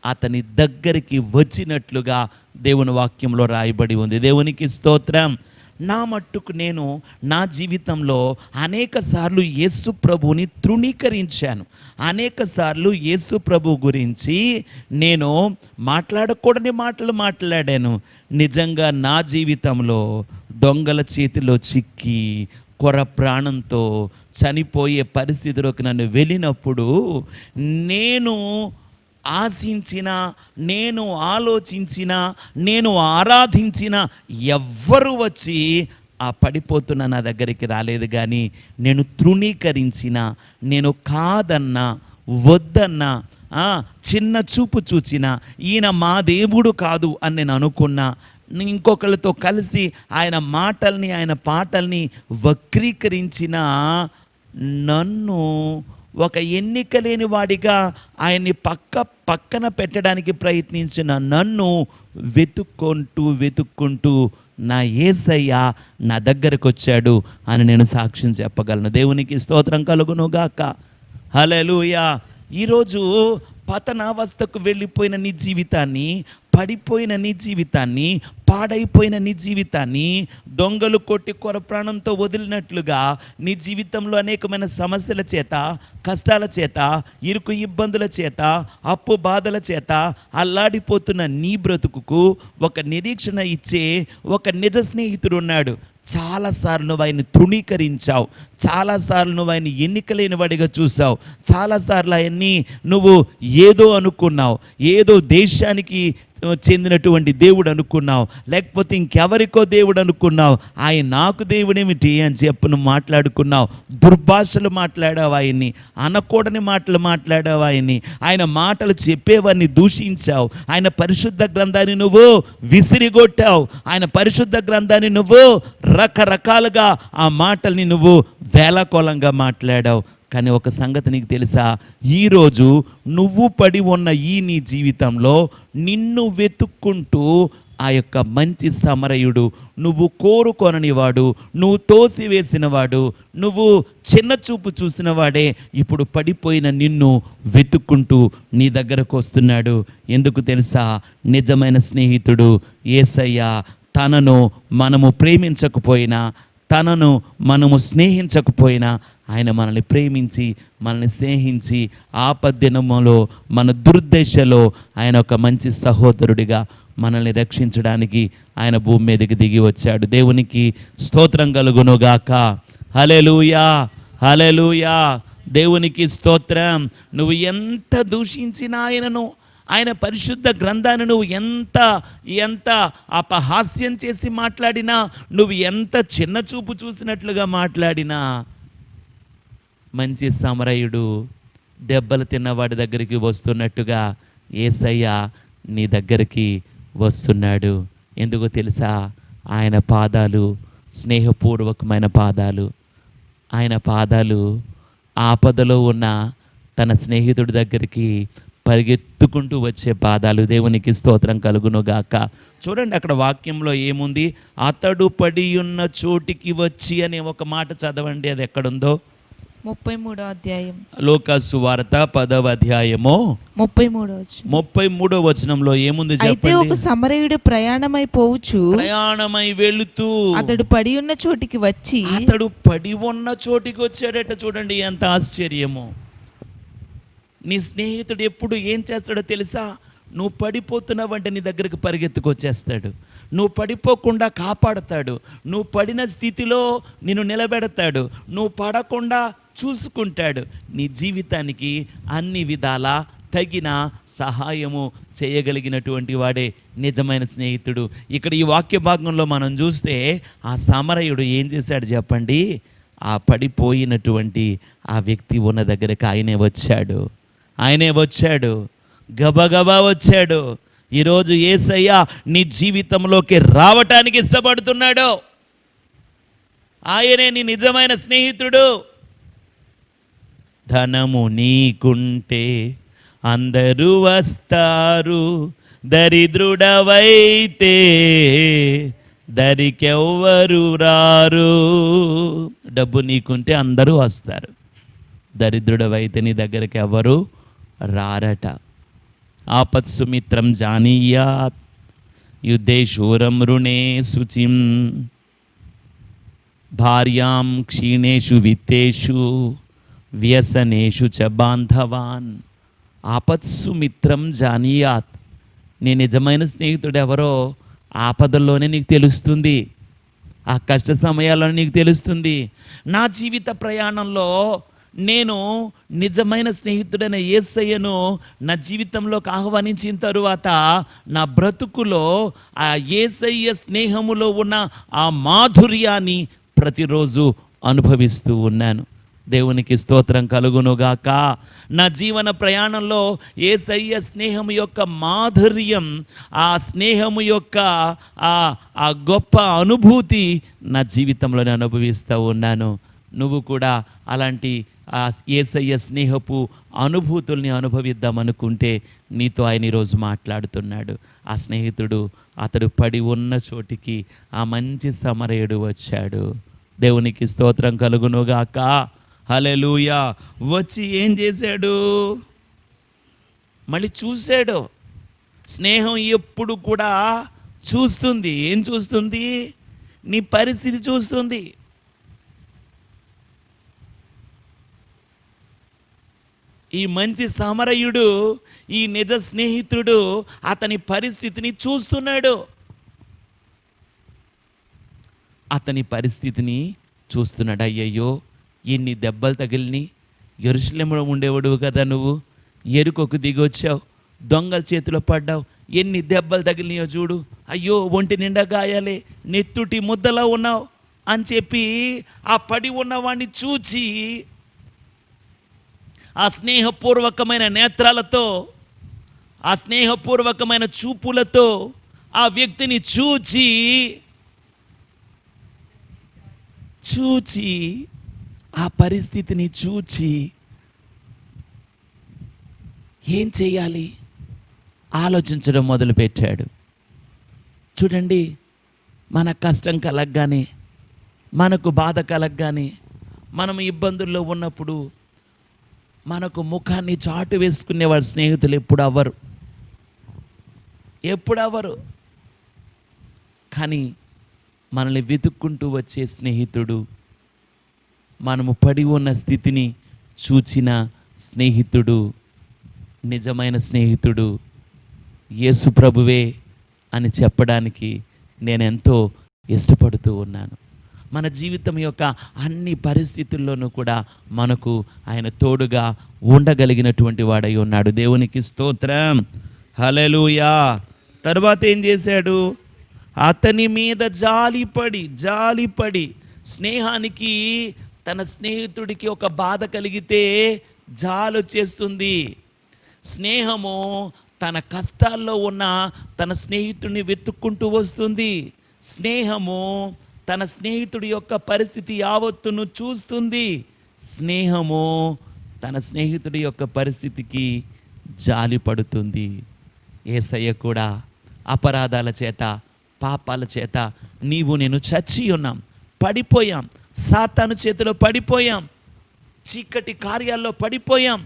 అతని దగ్గరికి వచ్చినట్లుగా దేవుని వాక్యంలో రాయబడి ఉంది. దేవునికి స్తోత్రం. నా మట్టుకు నేను నా జీవితంలో అనేక సార్లు యేసు ప్రభువుని తృణీకరించాను. అనేక సార్లు యేసు ప్రభు గురించి నేను మాట్లాడకూడని మాటలు మాట్లాడాను. నిజంగా నా జీవితంలో దొంగల చేతిలో చిక్కి కొర ప్రాణంతో చనిపోయే పరిస్థితిలోకి నన్ను వెళ్ళినప్పుడు నేను ఆశించిన, నేను ఆలోచించిన, నేను ఆరాధించిన ఎవ్వరు వచ్చి ఆ పడిపోతున్న నా దగ్గరికి రాలేదు. కానీ నేను తృణీకరించిన, నేను కాదన్నా, వద్దన్నా, చిన్న చూపు చూచిన, ఈయన మా దేవుడు కాదు అని నేను అనుకున్నా, ఇంకొకరితో కలిసి ఆయన మాటల్ని, ఆయన పాటల్ని వక్రీకరించిన నన్ను ఒక ఎన్నిక లేని వాడిగా ఆయన్ని పక్కన పెట్టడానికి ప్రయత్నించిన నన్ను వెతుక్కుంటూ నా యేసయ్య నా దగ్గరకు వచ్చాడు అని నేను సాక్ష్యం చెప్పగలను. దేవునికి స్తోత్రం కలుగును గాక. హల్లెలూయా. ఈరోజు పతనావస్థకు వెళ్ళిపోయిన నీ జీవితాన్ని, పడిపోయిన నీ జీవితాన్ని, పాడైపోయిన నీ జీవితాన్ని దొంగలు కొట్టి కొర ప్రాణంతో వదిలినట్లుగా నీ జీవితంలో అనేకమైన సమస్యల చేత, కష్టాల చేత, ఇరుకు ఇబ్బందుల చేత, అప్పు బాధల చేత అల్లాడిపోతున్న నీ బ్రతుకుకు ఒక నిరీక్షణ ఇచ్చే ఒక నిజ స్నేహితుడు ఉన్నాడు. చాలాసార్లు నువ్వు ఆయన్ని తృణీకరించావు, చాలాసార్లు నువ్వు ఆయన ఎన్నికలేని వాడిగా చూసావు, చాలాసార్లు ఆయన్ని నువ్వు ఏదో అనుకున్నావు, ఏదో దేశానికి చెందినటువంటి దేవుడు అనుకున్నావు, లేకపోతే ఇంకెవరికో దేవుడు అనుకున్నావు. ఆయన నాకు దేవుడేమిటి అని చెప్పు నువ్వు మాట్లాడుకున్నావు. దుర్భాషలు మాట్లాడావు, ఆయన్ని అనకూడని మాటలు మాట్లాడావు, ఆయన మాటలు చెప్పేవాడిని దూషించావు, ఆయన పరిశుద్ధ గ్రంథాన్ని నువ్వు విసిరిగొట్టావు, ఆయన పరిశుద్ధ గ్రంథాన్ని నువ్వు రకరకాలుగా ఆ మాటల్ని నువ్వు వేళకోళంగా మాట్లాడావు. కానీ ఒక సంగతి నీకు తెలుసా, ఈరోజు నువ్వు పడి ఉన్న ఈ నీ జీవితంలో నిన్ను వెతుక్కుంటూ ఆ యొక్క మంచి సమరయుడు, నువ్వు కోరుకొననివాడు, నువ్వు తోసివేసినవాడు, నువ్వు చిన్న చూపు చూసినవాడే ఇప్పుడు పడిపోయిన నిన్ను వెతుక్కుంటూ నీ దగ్గరకు వస్తున్నాడు. ఎందుకు తెలుసా? నిజమైన స్నేహితుడు యేసయ్య. తనను మనము ప్రేమించకపోయినా, తనను మనము స్నేహించకపోయినా ఆయన మనల్ని ప్రేమించి, మనల్ని స్నేహించి, ఆపద్దినములో, మన దుర్దశలో ఆయన ఒక మంచి సహోదరుడిగా మనల్ని రక్షించడానికి ఆయన భూమి మీదకి దిగి వచ్చాడు. దేవునికి స్తోత్రం కలుగునుగాక. హల్లెలూయా, హల్లెలూయా. దేవునికి స్తోత్రం. నువ్వు ఎంత దూషించినా ఆయనను, ఆయన పరిశుద్ధ గ్రంథాన్ని నువ్వు ఎంత అపహాస్యం చేసి మాట్లాడినా, నువ్వు ఎంత చిన్న చూపు చూసినట్లుగా మాట్లాడినా, మంచి సమరయుడు దెబ్బలు తిన్నవాడి దగ్గరికి వస్తున్నట్టుగా యేసయ్య నీ దగ్గరికి వస్తున్నాడు. ఎందుకో తెలుసా? ఆయన పాదాలు స్నేహపూర్వకమైన పాదాలు. ఆయన పాదాలు ఆపదలో ఉన్న తన స్నేహితుడి దగ్గరికి పరిగెత్తుకుంటూ వచ్చే పాదాలు. దేవునికి స్తోత్రం కలుగునుగాక. చూడండి అక్కడ వాక్యంలో ఏముంది? అతడు పడి ఉన్న చోటికి వచ్చి అనే ఒక మాట చదవండి. అది ఎక్కడుందో? 33వ అధ్యాయం, లూకాసు సువార్త 10వ అధ్యాయము 33వ వచనంలో ఏముంది అయితే చెప్పండి? ఒక సమరయుడు ప్రయాణమై పోవచ్చు, ప్రయాణమై వెళుతూ అతడు పడి ఉన్న చోటికి వచ్చి, అతడు పడి ఉన్న చోటికి వచ్చాడట. చూడండి ఎంత ఆశ్చర్యమో. నీ స్నేహితుడు ఎప్పుడు ఏం చేస్తాడో తెలుసా? నువ్వు పడిపోతున్నావంటే నీ దగ్గరికి పరిగెత్తుకొచ్చేస్తాడు. నువ్వు పడిపోకుండా కాపాడుతాడు. నువ్వు పడిన స్థితిలో నిన్ను నిలబెడతాడు. నువ్వు పడకుండా చూసుకుంటాడు. నీ జీవితానికి అన్ని విధాల తగిన సహాయము చేయగలిగినటువంటి వాడే నిజమైన స్నేహితుడు. ఇక్కడ ఈ వాక్య భాగంలో మనం చూస్తే ఆ సమరయుడు ఏం చేశాడు చెప్పండి? ఆ పడిపోయినటువంటి ఆ వ్యక్తి ఉన్న దగ్గరికి ఆయనే వచ్చాడు, గబగబా వచ్చాడు. ఈరోజు యేసయ్య నీ జీవితంలోకి రావటానికి ఇష్టపడుతున్నాడు. ఆయనే నీ నిజమైన స్నేహితుడు. ధనము నీకుంటే అందరూ వస్తారు, దరిద్రుడవైతే దరికెవ్వరు రారు. డబ్బు నీకుంటే అందరూ వస్తారు, దరిద్రుడవైతే నీ దగ్గరికి ఎవరు రారట. ఆపత్సుమిత్రం జానీయాత్ యుద్ధేశూరం రుణే శుచిం భార్యాం క్షీణేషు విత్తేషు వ్యసనేషు చ బాంధవాన్. ఆపత్సుమిత్రం జానీయాత్. నీ నిజమైన స్నేహితుడు ఎవరో ఆపదల్లోనే నీకు తెలుస్తుంది, ఆ కష్ట సమయాల్లోనే నీకు తెలుస్తుంది. నా జీవిత ప్రయాణంలో నేను నిజమైన స్నేహితుడైన యేసయ్యను నా జీవితంలోకి ఆహ్వానించిన తరువాత నా బ్రతుకులో ఆ యేసయ్య స్నేహములో ఉన్న ఆ మాధుర్యాన్ని ప్రతిరోజు అనుభవిస్తూ ఉన్నాను. దేవునికి స్తోత్రం కలుగునుగాక. నా జీవన ప్రయాణంలో యేసయ్య స్నేహము యొక్క మాధుర్యం, ఆ స్నేహము యొక్క ఆ గొప్ప అనుభూతి నా జీవితంలోనే అనుభవిస్తూ ఉన్నాను. నువ్వు కూడా అలాంటి ఆ యేసయ్య స్నేహపు అనుభూతుల్ని అనుభవిద్దామనుకుంటే నీతో ఆయన ఈరోజు మాట్లాడుతున్నాడు. ఆ స్నేహితుడు అతడు పడి ఉన్న చోటికి ఆ మంచి సమరయుడు వచ్చాడు. దేవునికి స్తోత్రం కలుగునుగాక. హల్లెలూయా. వచ్చి ఏం చేశాడు? మళ్ళీ చూశాడు. స్నేహం ఎప్పుడు కూడా చూస్తుంది. ఏం చూస్తుంది? నీ పరిస్థితి చూస్తుంది. ఈ మంచి సమరయుడు, ఈ నిజ స్నేహితుడు అతని పరిస్థితిని చూస్తున్నాడు. అయ్యయ్యో ఎన్ని దెబ్బలు తగిలిని, యెరూషలేములో ఉండేవాడు కదా నువ్వు, ఎరుకొకు దిగొచ్చావు, దొంగల చేతిలో పడ్డావు, ఎన్ని దెబ్బలు తగిలినాయో చూడు, అయ్యో ఒంటి నిండా గాయాలే, నెత్తుటి ముద్దలో ఉన్నావు అని చెప్పి ఆ పడి ఉన్నవాడిని చూచి ఆ స్నేహపూర్వకమైన నేత్రాలతో, ఆ స్నేహపూర్వకమైన చూపులతో ఆ వ్యక్తిని చూచి ఆ పరిస్థితిని చూచి ఏం చేయాలి ఆలోచించడం మొదలుపెట్టాడు. చూడండి, మన కష్టం కలగగానే, మనకు బాధ కలగగానే, మనం ఇబ్బందుల్లో ఉన్నప్పుడు మనకు ముఖాన్ని చాటు వేసుకునేవాడు స్నేహితులు ఎప్పుడు అవ్వరు. కానీ మనల్ని వెతుక్కుంటూ వచ్చే స్నేహితుడు, మనము పడి ఉన్న స్థితిని చూచిన స్నేహితుడు, నిజమైన స్నేహితుడు యేసు ప్రభువే అని చెప్పడానికి నేనెంతో ఇష్టపడుతూ ఉన్నాను. మన జీవితం యొక్క అన్ని పరిస్థితుల్లోనూ కూడా మనకు ఆయన తోడుగా ఉండగలిగినటువంటి వాడై ఉన్నాడు. దేవునికి స్తోత్రం. హల్లెలూయా. తర్వాత ఏం చేశాడు? అతని మీద జాలిపడి స్నేహానికి, తన స్నేహితుడికి ఒక బాధ కలిగితే జాలొచ్చేస్తుంది. స్నేహము తన కష్టాల్లో ఉన్న తన స్నేహితుడిని వెతుక్కుంటూ వస్తుంది. స్నేహము తన స్నేహితుడి యొక్క పరిస్థితి యావత్తును చూస్తుంది. స్నేహము తన స్నేహితుడి యొక్క పరిస్థితికి జాలి పడుతుంది. యేసయ్య కూడా అపరాధాల చేత, పాపాల చేత నీవు నేను చచ్చి ఉన్నాం, పడిపోయాం, సాతాను చేతిలో పడిపోయాం, చీకటి కార్యాల్లో పడిపోయాం,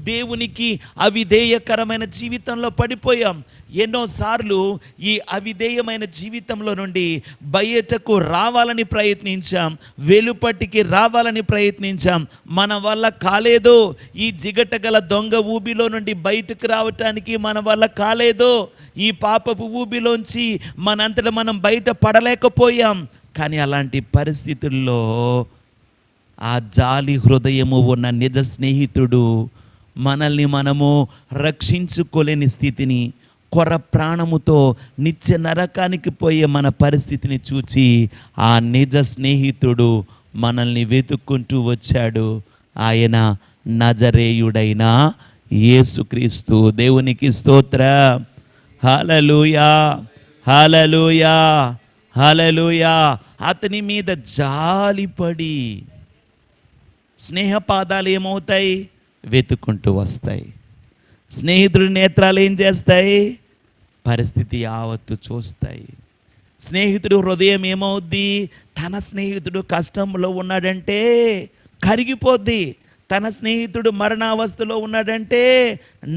దేవునికి అవిధేయకరమైన జీవితంలో పడిపోయాం. ఎన్నోసార్లు ఈ అవిధేయమైన జీవితంలో నుండి బయటకు రావాలని ప్రయత్నించాం, వెలుపటికి రావాలని ప్రయత్నించాం, మన వల్ల కాలేదు. ఈ జిగటగల దొంగ ఊబిలో నుండి బయటకు రావటానికి మన వల్ల కాలేదు. ఈ పాపపు ఊబిలోంచి మనంతట మనం బయట పడలేకపోయాం. కానీ అలాంటి పరిస్థితుల్లో ఆ జాలి హృదయము ఉన్న నిజ స్నేహితుడు మనల్ని మనము రక్షించుకోలేని స్థితిని, కొర ప్రాణముతో నిత్య నరకానికి పోయే మన పరిస్థితిని చూచి ఆ నిజ స్నేహితుడు మనల్ని వెతుక్కుంటూ వచ్చాడు. ఆయన నజరేయుడైన యేసుక్రీస్తు. దేవునికి స్తోత్రం. హల్లెలూయా, హల్లెలూయా, హల్లెలూయా. అతని మీద జాలిపడి స్నేహపాదాలు ఏమవుతాయి? వెతుక్కుంటూ వస్తాయి. స్నేహితుడి నేత్రాలు ఏం చేస్తాయి? పరిస్థితి యావత్తు చూస్తాయి. స్నేహితుడు హృదయం ఏమవుద్ది? తన స్నేహితుడు కష్టంలో ఉన్నాడంటే కరిగిపోద్ది. తన స్నేహితుడు మరణావస్థలో ఉన్నాడంటే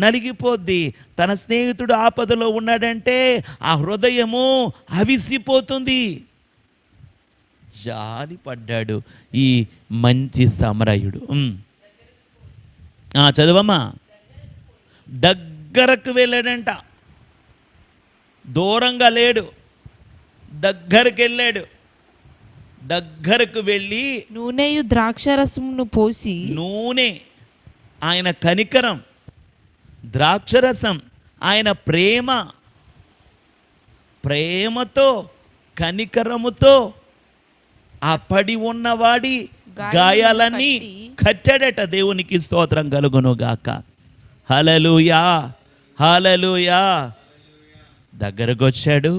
నలిగిపోద్ది. తన స్నేహితుడు ఆపదలో ఉన్నాడంటే ఆ హృదయము అవిసిపోతుంది. జాలి పడ్డాడు ఈ మంచి సమరయుడు. చదవమ్మా. దగ్గరకు వెళ్ళాడంట, దూరంగా లేడు, దగ్గరకు వెళ్ళాడు. దగ్గరకు వెళ్ళి నూనెయు ద్రాక్షరసమును పోసి, నూనె ఆయన కనికరం, ద్రాక్షరసం ఆయన ప్రేమతో కనికరముతో ఆ పడి ఉన్నవాడి గాయాలన్నీ కట్టాడట. దేవునికి స్తోత్రం కలుగును గాక. హల్లెలూయా, హల్లెలూయా. దగ్గరకు వచ్చాడు,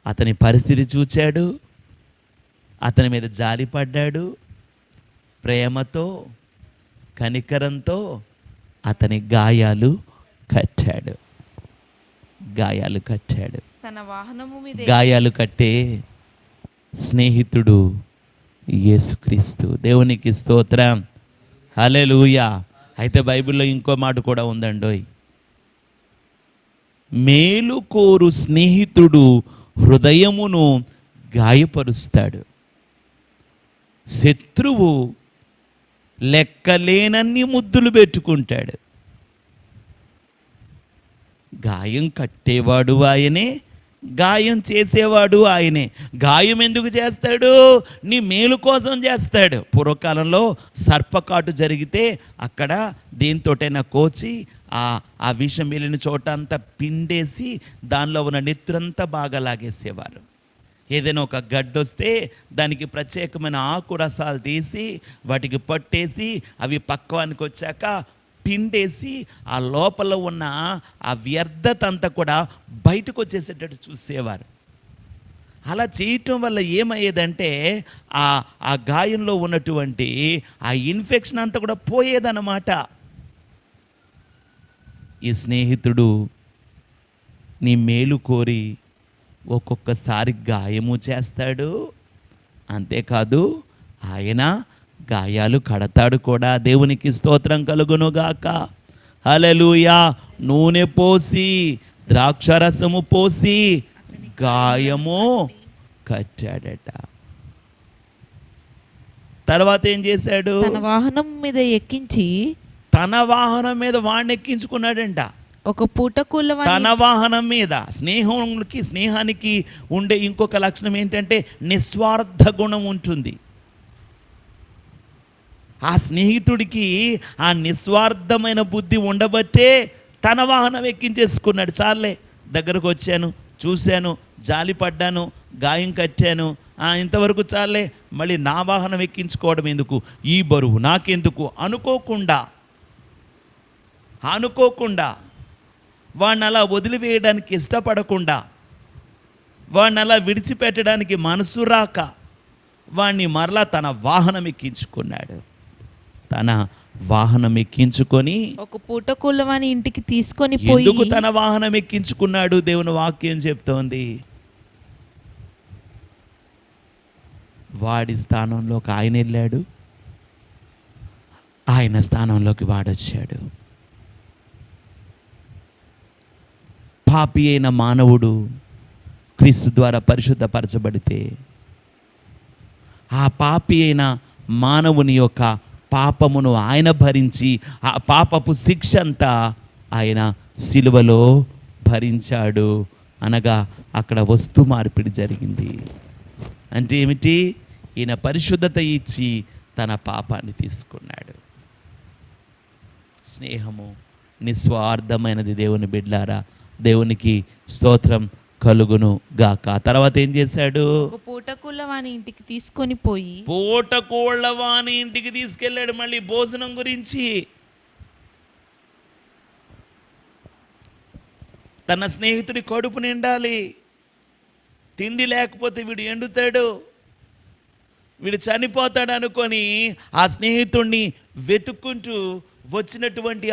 అతని పరిస్థితి చూచాడు, అతని మీద జాలి పడ్డాడు, ప్రేమతో కనికరంతో అతని గాయాలు కట్టాడు. తన వాహనము మీద గాయాలు కట్టే స్నేహితుడు యేసుక్రీస్తు. దేవునికి స్తోత్రం. హల్లెలూయా. అయితే బైబిల్లో ఇంకో మాట కూడా ఉందండోయ్. మేలు కోరు స్నేహితుడు హృదయమును గాయపరుస్తాడు, శత్రువు లెక్కలేనన్ని ముద్దులు పెట్టుకుంటాడు. గాయం కట్టేవాడు ఆయనే, గాయం చేసేవాడు ఆయనే. గాయం ఎందుకు చేస్తాడు? నీ మేలు కోసం చేస్తాడు. పూర్వకాలంలో సర్పకాటు జరిగితే అక్కడ దేనితోటైనా కోచి ఆ విషం వెళ్ళిన చోట అంతా పిండేసి దానిలో ఉన్న నెత్తురంతా బాగా లాగేసేవారు. ఏదైనా ఒక గడ్డొస్తే దానికి ప్రత్యేకమైన ఆకు రసాలు తీసి వాటికి పట్టేసి అవి పక్వానికి వచ్చాక పిండేసి ఆ లోపల ఉన్న ఆ వ్యర్థత అంతా కూడా బయటకు వచ్చేసేటట్టు చూసేవారు. అలా చేయటం వల్ల ఏమయ్యేదంటే ఆ గాయంలో ఉన్నటువంటి ఆ ఇన్ఫెక్షన్ అంతా కూడా పోయేదన్నమాట. ఈ స్నేహితుడు నీ మేలు కోరి ఒక్కొక్కసారి గాయము చేస్తాడు, అంతేకాదు ఆయన గాయాలు కడతాడు కూడా. దేవునికి స్తోత్రం కలుగునుగాక. హల్లెలూయా. నూనె పోసి ద్రాక్షరసము పోసి గాయము కట్టాడట. తర్వాత ఏం చేశాడు? తన వాహనం మీద ఎక్కించి, తన వాహనం మీద వాడిని ఎక్కించుకున్నాడంట. ఒక పూట కూలవాని తన వాహనం మీద. స్నేహానికి ఉండే ఇంకొక లక్షణం ఏంటంటే నిస్వార్థ గుణం ఉంటుంది. ఆ స్నేహితుడికి ఆ నిస్వార్థమైన బుద్ధి ఉండబట్టే తన వాహనం ఎక్కించేసుకున్నాడు. చాలే, దగ్గరకు వచ్చాను, చూశాను, జాలి పడ్డాను, గాయం కట్టాను, ఇంతవరకు చాలే, మళ్ళీ నా వాహనం ఎక్కించుకోవడం ఎందుకు, ఈ బరువు నాకెందుకు అనుకోకుండా వాడిని అలా వదిలివేయడానికి ఇష్టపడకుండా, వాడిని అలా విడిచిపెట్టడానికి మనసు రాక వాడిని మరలా తన వాహనం ఎక్కించుకున్నాడు. తన వాహనం ఎక్కించుకొని ఒక పూటకూళ్ళ వాని ఇంటికి తీసుకొని పోయి. ఎందుకు తన వాహనం ఎక్కించుకున్నాడు? దేవుని వాక్యం చెప్తోంది, వాడి స్థానంలోకి ఆయన వెళ్ళాడు, ఆయన స్థానంలోకి వాడొచ్చాడు. పాపి అయిన మానవుడు క్రీస్తు ద్వారా పరిశుద్ధపరచబడితే, ఆ పాపి అయిన మానవుని యొక్క పాపమును ఆయన భరించి, ఆ పాపపు శిక్ష అంతా ఆయన సిలువలో భరించాడు. అనగా అక్కడ వస్తు మార్పిడి జరిగింది. అంటే ఏమిటి? ఈయన పరిశుద్ధత ఇచ్చి తన పాపాన్ని తీసుకున్నాడు. స్నేహము నిస్వార్థమైనది దేవుని బిడ్లారా. దేవునికి స్తోత్రం కలుగును గాక. తర్వాత ఏం చేశాడు? ఒక పూటకూళ్ళ వాని ఇంటికి తీసుకొని పోయి. పూటకోళ్ళ వాని ఇంటికి తీసుకెళ్ళాడు. మళ్ళీ భోజనం గురించి, తన స్నేహితుడి కడుపు నిండాలి, తిండి లేకపోతే వీడు ఎండుతాడు, వీడు చనిపోతాడు అనుకొని ఆ స్నేహితుడిని వెతుక్కుంటూ వచ్చినటువంటి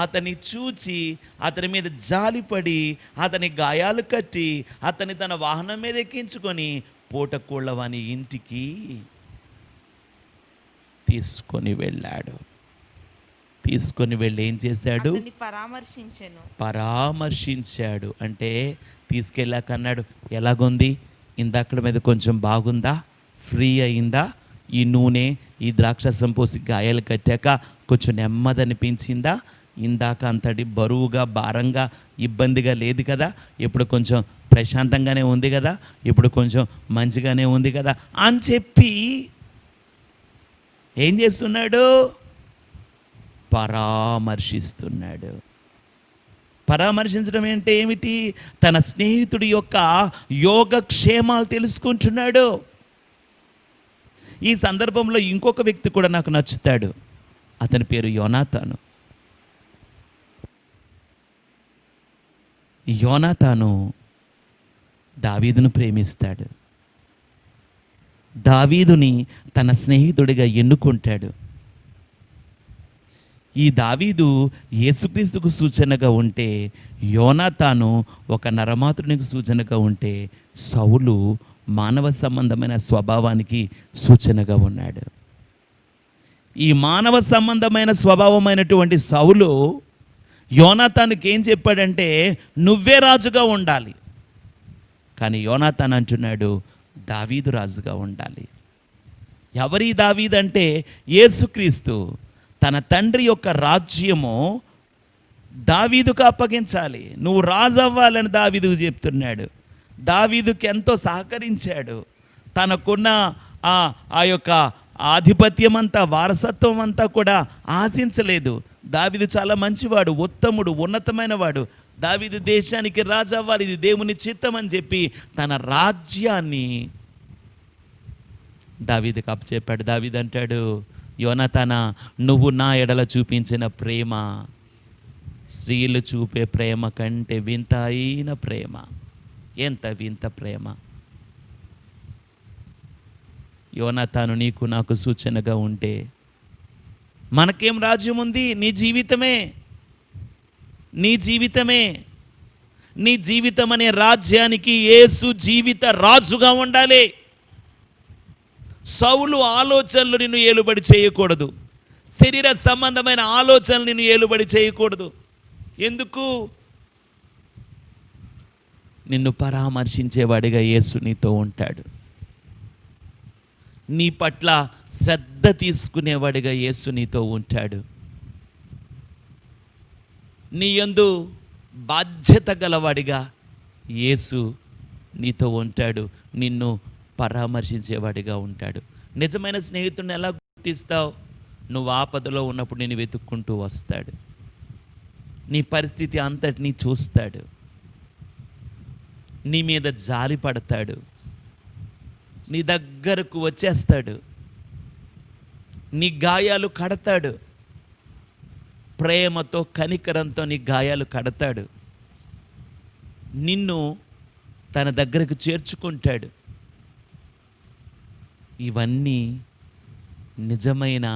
అతన్ని చూచి అతని మీద జాలిపడి అతని గాయాలు కట్టి అతని తన వాహనం మీద ఎక్కించుకొని పూటకోళ్ళవాని ఇంటికి తీసుకొని వెళ్ళాడు. తీసుకొని వెళ్ళి ఏం చేశాడు? పరామర్శించాడు. అంటే తీసుకెళ్ళాక అన్నాడు, ఎలాగుంది, ఇందాకడ మీద కొంచెం బాగుందా, ఫ్రీ అయిందా, ఈ నూనె ఈ ద్రాక్షరసం పోసి గాయాలు కట్టాక కొంచెం నెమ్మదనిపించిందా, ఇందాక అంతటి బరువుగా భారంగా ఇబ్బందిగా లేదు కదా, ఇప్పుడు కొంచెం ప్రశాంతంగానే ఉంది కదా, ఇప్పుడు కొంచెం మంచిగానే ఉంది కదా అని చెప్పి ఏం చేస్తున్నాడు? పరామర్శిస్తున్నాడు. పరామర్శించడం అంటే ఏమిటి? తన స్నేహితుడి యొక్క యోగక్షేమాలు తెలుసుకుంటున్నాడు. ఈ సందర్భంలో ఇంకొక వ్యక్తి కూడా నాకు నచ్చుతాడు. అతని పేరు యోనాతాను. యోనాతాను దావీదును ప్రేమిస్తాడు. దావీదుని తన స్నేహితుడిగా ఎన్నుకుంటాడు. ఈ దావీదు యేసుక్రీస్తుకు సూచనగా ఉంటే, యోనాతాను ఒక నరమాతృనికి సూచనగా ఉంటే, సౌలు మానవ సంబంధమైన స్వభావానికి సూచనగా ఉన్నాడు. ఈ మానవ సంబంధమైన స్వభావమైనటువంటి సౌలు యోనాతానుకి ఏం చెప్పాడంటే, నువ్వే రాజుగా ఉండాలి. కానీ యోనాతాను అంటున్నాడు, దావీదు రాజుగా ఉండాలి. ఎవరి దావీదు అంటే యేసుక్రీస్తు. తన తండ్రి యొక్క రాజ్యము దావీదుకు అప్పగించాలి, నువ్వు రాజు అవ్వాలని దావీదుకు చెప్తున్నాడు. దావీదుకి ఎంతో సహకరించాడు. తనకున్న ఆ యొక్క ఆధిపత్యం అంతా, వారసత్వం అంతా కూడా ఆశించలేదు. దావీదు చాలా మంచివాడు, ఉత్తముడు, ఉన్నతమైన వాడు. దావీదు దేశానికి రాజు అవ్వాలి, ఇది దేవుని చిత్తం అని చెప్పి తన రాజ్యాన్ని దావీదుకు అప్పచెప్పాడు. దావీదు అంటాడు, యోనాతానా, నువ్వు నా ఎడల చూపించిన ప్రేమ స్త్రీలు చూపే ప్రేమ కంటే వింత అయిన ప్రేమ. ఎంత వింత ప్రేమ! యోనాతాను నీకు నాకు సూచనగా ఉంటే, మనకేం రాజ్యం ఉంది? నీ జీవితమే. నీ జీవితమే. నీ జీవితం అనే రాజ్యానికి యేసు జీవిత రాజుగా ఉండాలి. సౌలు ఆలోచనలు నిన్ను ఏలుబడి చేయకూడదు. శరీర సంబంధమైన ఆలోచనలు నిన్ను ఏలుబడి చేయకూడదు. ఎందుకు? నిన్ను పరామర్శించేవాడిగా యేసు నీతో ఉంటాడు. నీ పట్ల శ్రద్ధ తీసుకునేవాడిగా యేసు నీతో ఉంటాడు. నీ యందు బాధ్యత గలవాడిగా యేసు నీతో ఉంటాడు. నిన్ను పరామర్శించేవాడిగా ఉంటాడు. నిజమైన స్నేహితుడిని ఎలా గుర్తిస్తావు? నువ్వు ఆపదలో ఉన్నప్పుడు నేను వెతుక్కుంటూ వస్తాడు. నీ పరిస్థితి అంతటినీ చూస్తాడు. నీ మీద జాలి పడతాడు. నీ దగ్గరకు వచ్చేస్తాడు. నీ గాయాలు కడతాడు. ప్రేమతో కనికరంతో నీ గాయాలు కడతాడు. నిన్ను తన దగ్గరకు చేర్చుకుంటాడు. ఇవన్నీ నిజమైన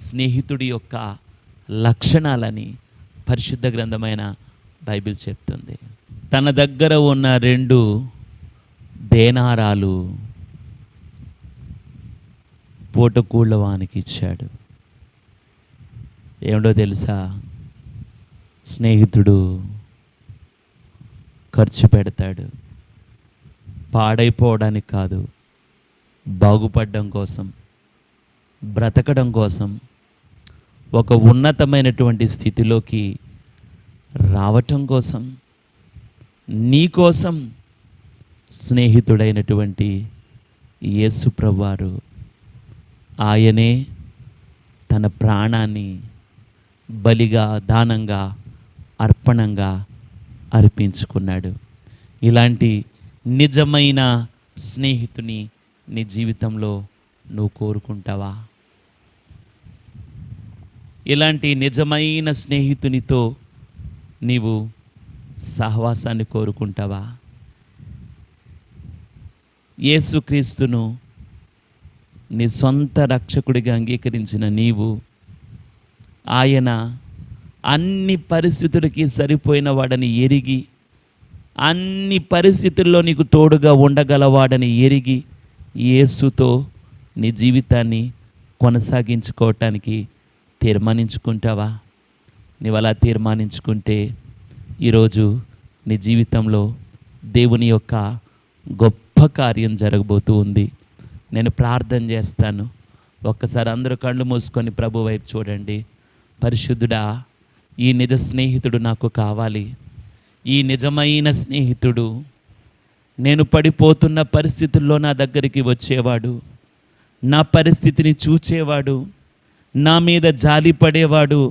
స్నేహితుడి యొక్క లక్షణాలని పరిశుద్ధ గ్రంథమైన బైబిల్ చెప్తుంది. తన దగ్గర ఉన్న 2 దేనారాలు పూటకూళ్ళవానికి ఇచ్చాడు. ఏమిటో తెలుసా? స్నేహితుడు ఖర్చు పెడతాడు. పాడైపోవడానికి కాదు, బాగుపడడం కోసం, బ్రతకడం కోసం, ఒక ఉన్నతమైనటువంటి స్థితిలోకి రావటం కోసం, నీ కోసం స్నేహితుడైనటువంటి యేసు ప్రభువారు ఆయనే తన ప్రాణాన్ని బలిగా, దానంగా, అర్పణంగా అర్పించుకున్నాడు. ఇలాంటి నిజమైన స్నేహితుని నీ జీవితంలో నువ్వు కోరుకుంటావా? ఇలాంటి నిజమైన స్నేహితునితో నీవు సహవాసాన్ని కోరుకుంటావా? యేసుక్రీస్తును నీ సొంత రక్షకుడిగా అంగీకరించిన నీవు, ఆయన అన్ని పరిస్థితులకి సరిపోయిన వాడని ఎరిగి, అన్ని పరిస్థితుల్లో నీకు తోడుగా ఉండగలవాడని ఎరిగి, యేసుతో నీ జీవితాన్ని కొనసాగించుకోవటానికి తీర్మానించుకుంటావా? నీవు అలా తీర్మానించుకుంటే ఈరోజు నీ జీవితంలో దేవుని యొక్క గొప్ప కార్యం జరగబోతూ ఉంది. నేను ప్రార్థన చేస్తాను. ఒక్కసారి అందరూ కళ్ళు మూసుకొని ప్రభు వైపు చూడండి. పరిశుద్ధుడా, ఈ నిజ స్నేహితుడు నాకు కావాలి. ఈ నిజమైన స్నేహితుడు నేను పడిపోతున్న పరిస్థితుల్లో నా దగ్గరికి వచ్చేవాడు, నా పరిస్థితిని చూచేవాడు, నా మీద జాలి పడేవాడు,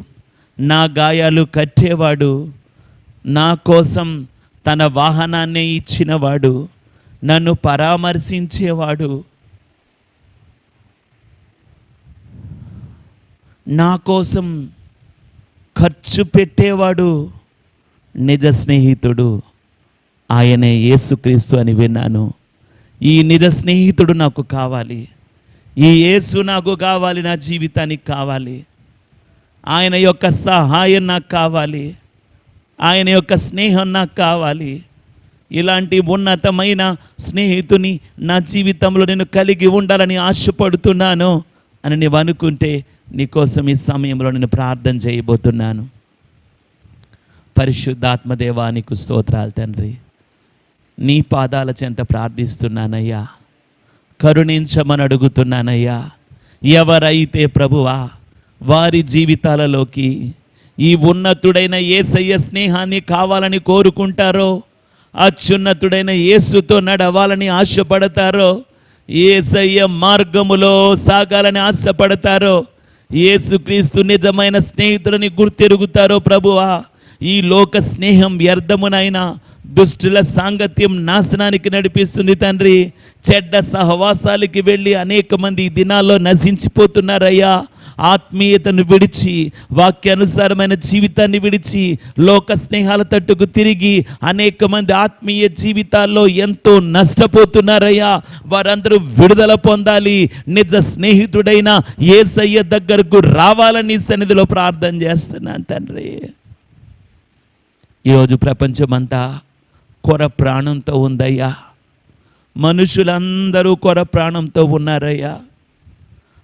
నా గాయాలు కట్టేవాడు, నా కోసం తన వాహనాన్ని ఇచ్చినవాడు, నన్ను పరామర్శించేవాడు, నా కోసం ఖర్చు పెట్టేవాడు నిజ స్నేహితుడు ఆయనే యేసుక్రీస్తు అని విన్నాను. ఈ నిజ స్నేహితుడు నాకు కావాలి. ఈ యేసు నాకు కావాలి, నా జీవితానికి కావాలి. ఆయన యొక్క సహాయం నాకు కావాలి. ఆయన యొక్క స్నేహం నాకు కావాలి. ఇలాంటి ఉన్నతమైన స్నేహితుని నా జీవితంలో నేను కలిగి ఉండాలని ఆశపడుతున్నాను అని నీవు అనుకుంటే నీకోసం ఈ సమయంలో నేను ప్రార్థన చేయబోతున్నాను. పరిశుద్ధాత్మదేవా, నీకు స్తోత్రాలు తండ్రి. నీ పాదాల చెంత ప్రార్థిస్తున్నానయ్యా. కరుణించమని అడుగుతున్నానయ్యా. ఎవరైతే ప్రభువా వారి జీవితాలలోకి ఈ ఉన్నతుడైన యేసయ్య స్నేహాన్ని కావాలని కోరుకుంటారో, అత్యున్నతుడైన యేసుతో నడవాలని ఆశపడతారో, యేసయ్య మార్గములో సాగాలని ఆశపడతారో, యేసుక్రీస్తు నిజమైన స్నేహితులని గుర్తెరుగుతారో ప్రభువా, ఈ లోక స్నేహం వ్యర్థమునైనా, దుష్టుల సాంగత్యం నాశనానికి నడిపిస్తుంది తండ్రి. చెడ్డ సహవాసాలకి వెళ్ళి అనేక మంది ఈ దినాల్లో నశించిపోతున్నారయ్యా. ఆత్మీయతను విడిచి, వాక్యానుసారమైన జీవితాన్ని విడిచి, లోక స్నేహాల తట్టుకు తిరిగి అనేక మంది ఆత్మీయ జీవితాల్లో ఎంతో నష్టపోతున్నారయ్యా. వారందరూ విడుదల పొందాలి. నిజ స్నేహితుడైన యేసయ్య దగ్గరకు రావాలని సన్నిధిలో ప్రార్థన చేస్తున్నాను తండ్రి. ఈరోజు ప్రపంచమంతా కొర ప్రాణంతో ఉందయ్యా. మనుషులందరూ కొర ప్రాణంతో ఉన్నారయ్యా.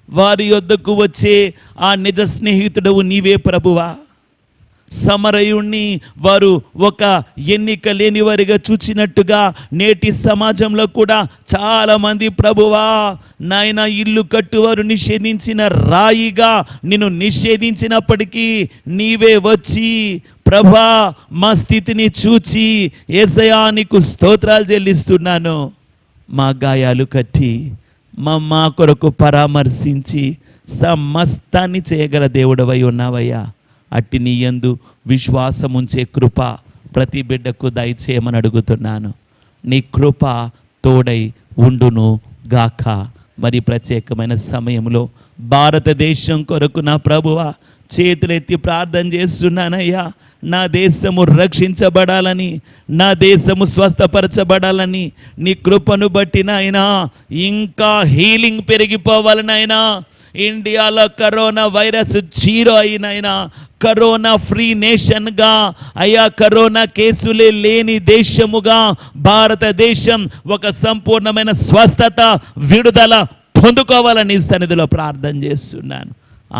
వారి యొద్దకు వచ్చే ఆ నిజ స్నేహితుడవు నీవే ప్రభువా. సమరయుణ్ణి వారు ఒక ఎన్నిక లేని వారిగా చూచినట్టుగా నేటి సమాజంలో కూడా చాలామంది ప్రభువా నాయన ఇల్లు కట్టువారు నిషేధించిన రాయిగా నిన్ను నిషేధించినప్పటికీ నీవే వచ్చి ప్రభా మా స్థితిని చూచి యేసయ్యా నీకు స్తోత్రాలు చెల్లిస్తున్నాను, మా గాయాలు కట్టి మా కొరకు పరామర్శించి సమస్తాన్ని చేయగల దేవుడవై ఉన్నావయ్యా. అట్టి నీ యందు విశ్వాసముంచే కృప ప్రతి బిడ్డకు దయచేయమని అడుగుతున్నాను. నీ కృప తోడై ఉండును గాక. మరి ప్రత్యేకమైన సమయంలో భారతదేశం కొరకు నా ప్రభువా చేతులెత్తి ప్రార్థన చేస్తున్నానయ్యా. నా దేశము రక్షించబడాలని, నా దేశము స్వస్థపరచబడాలని నీ కృపను బట్టి నాయనా ఇంకా హీలింగ్ పెరిగిపోవాలనైనా. ఇండియాలో కరోనా వైరస్ 0 అయినైనా కరోనా ఫ్రీ నేషన్గా అయ్యా, కరోనా కేసులే లేని దేశముగా భారతదేశం ఒక సంపూర్ణమైన స్వస్థత విడుదల పొందుకోవాలని సన్నిధిలో ప్రార్థన చేస్తున్నాను.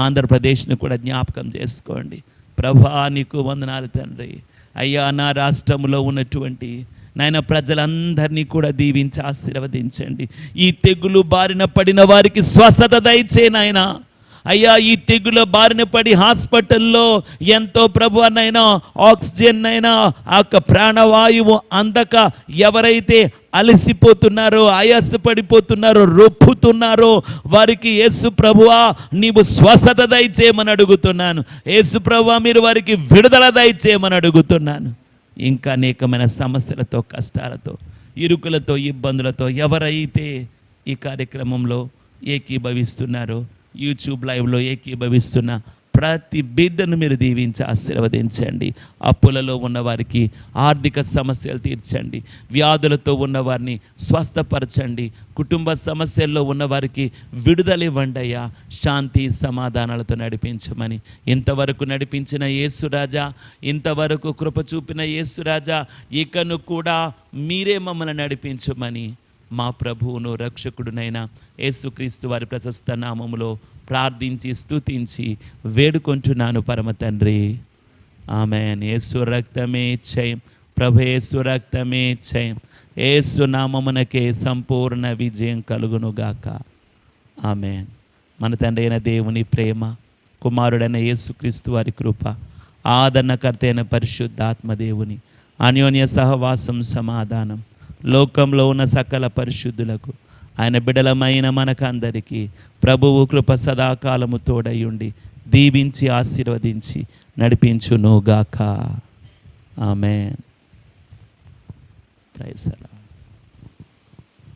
ఆంధ్రప్రదేశ్ని కూడా జ్ఞాపకం చేసుకోండి ప్రభా. నీకు వందనాలు తండ్రి. అయ్యా, నా రాష్ట్రంలో ఉన్నటువంటి నాయన ప్రజలందరినీ కూడా దీవించి ఆశీర్వదించండి. ఈ తెగులు బారిన పడిన వారికి స్వస్థత దయచే నాయన. అయ్యా, ఈ తెగుల బారిన పడి హాస్పిటల్లో ఎంతో ప్రభు అన్నైనా ఆక్సిజన్ అయినా ఆ ప్రాణవాయువు అందక ఎవరైతే అలసిపోతున్నారో, ఆయాసపడిపోతున్నారో, రొప్పుతున్నారో వారికి యేసు ప్రభువా నీవు స్వస్థత దయచేయమని అడుగుతున్నాను. యేసు ప్రభువా మీరు వారికి విడుదల దయచేయమని అడుగుతున్నాను. ఇంకా అనేకమైన సమస్యలతో, కష్టాలతో, ఇరుకులతో, ఇబ్బందులతో ఎవరైతే ఈ కార్యక్రమంలో ఏకీభవిస్తున్నారో, యూట్యూబ్ లైవ్లో ఏకీభవిస్తున్న ప్రతి బిడ్డను మీరు దీవించి ఆశీర్వదించండి. అప్పులలో ఉన్నవారికి ఆర్థిక సమస్యలు తీర్చండి. వ్యాధులతో ఉన్నవారిని స్వస్థపరచండి. కుటుంబ సమస్యల్లో ఉన్నవారికి విడుదలివ్వండి అయ్యా. శాంతి సమాధానాలతో నడిపించమని ఇంతవరకు నడిపించిన యేసురాజా, ఇంతవరకు కృప చూపిన యేసురాజా, ఇకను కూడా మీరే మమ్మల్ని నడిపించమని మా ప్రభువును రక్షకుడునైన యేసుక్రీస్తు వారి ప్రశస్త నామములో ప్రార్థించి స్తుతించి వేడుకొంటున్నాను పరమ తండ్రి. ఆమేన్. యేసు రక్తమే జయం, ప్రభు యేసు రక్తమే జయం. యేసు నామమునకే సంపూర్ణ విజయం కలుగునుగాక. ఆమేన్. మన తండ్రి అయిన దేవుని ప్రేమ, కుమారుడైన యేసుక్రీస్తు వారి కృప, ఆదరణకర్త అయిన పరిశుద్ధాత్మ దేవుని అన్యోన్య సహవాసం, సమాధానం లోకంలో ఉన్న సకల పరిశుద్ధులకు, ఆయన బిడలమైన మనకందరికీ ప్రభువు కృప సదాకాలము తోడయుండి దీవించి ఆశీర్వదించి నడిపించునుగాక. ఆమేన్. Praise the lord.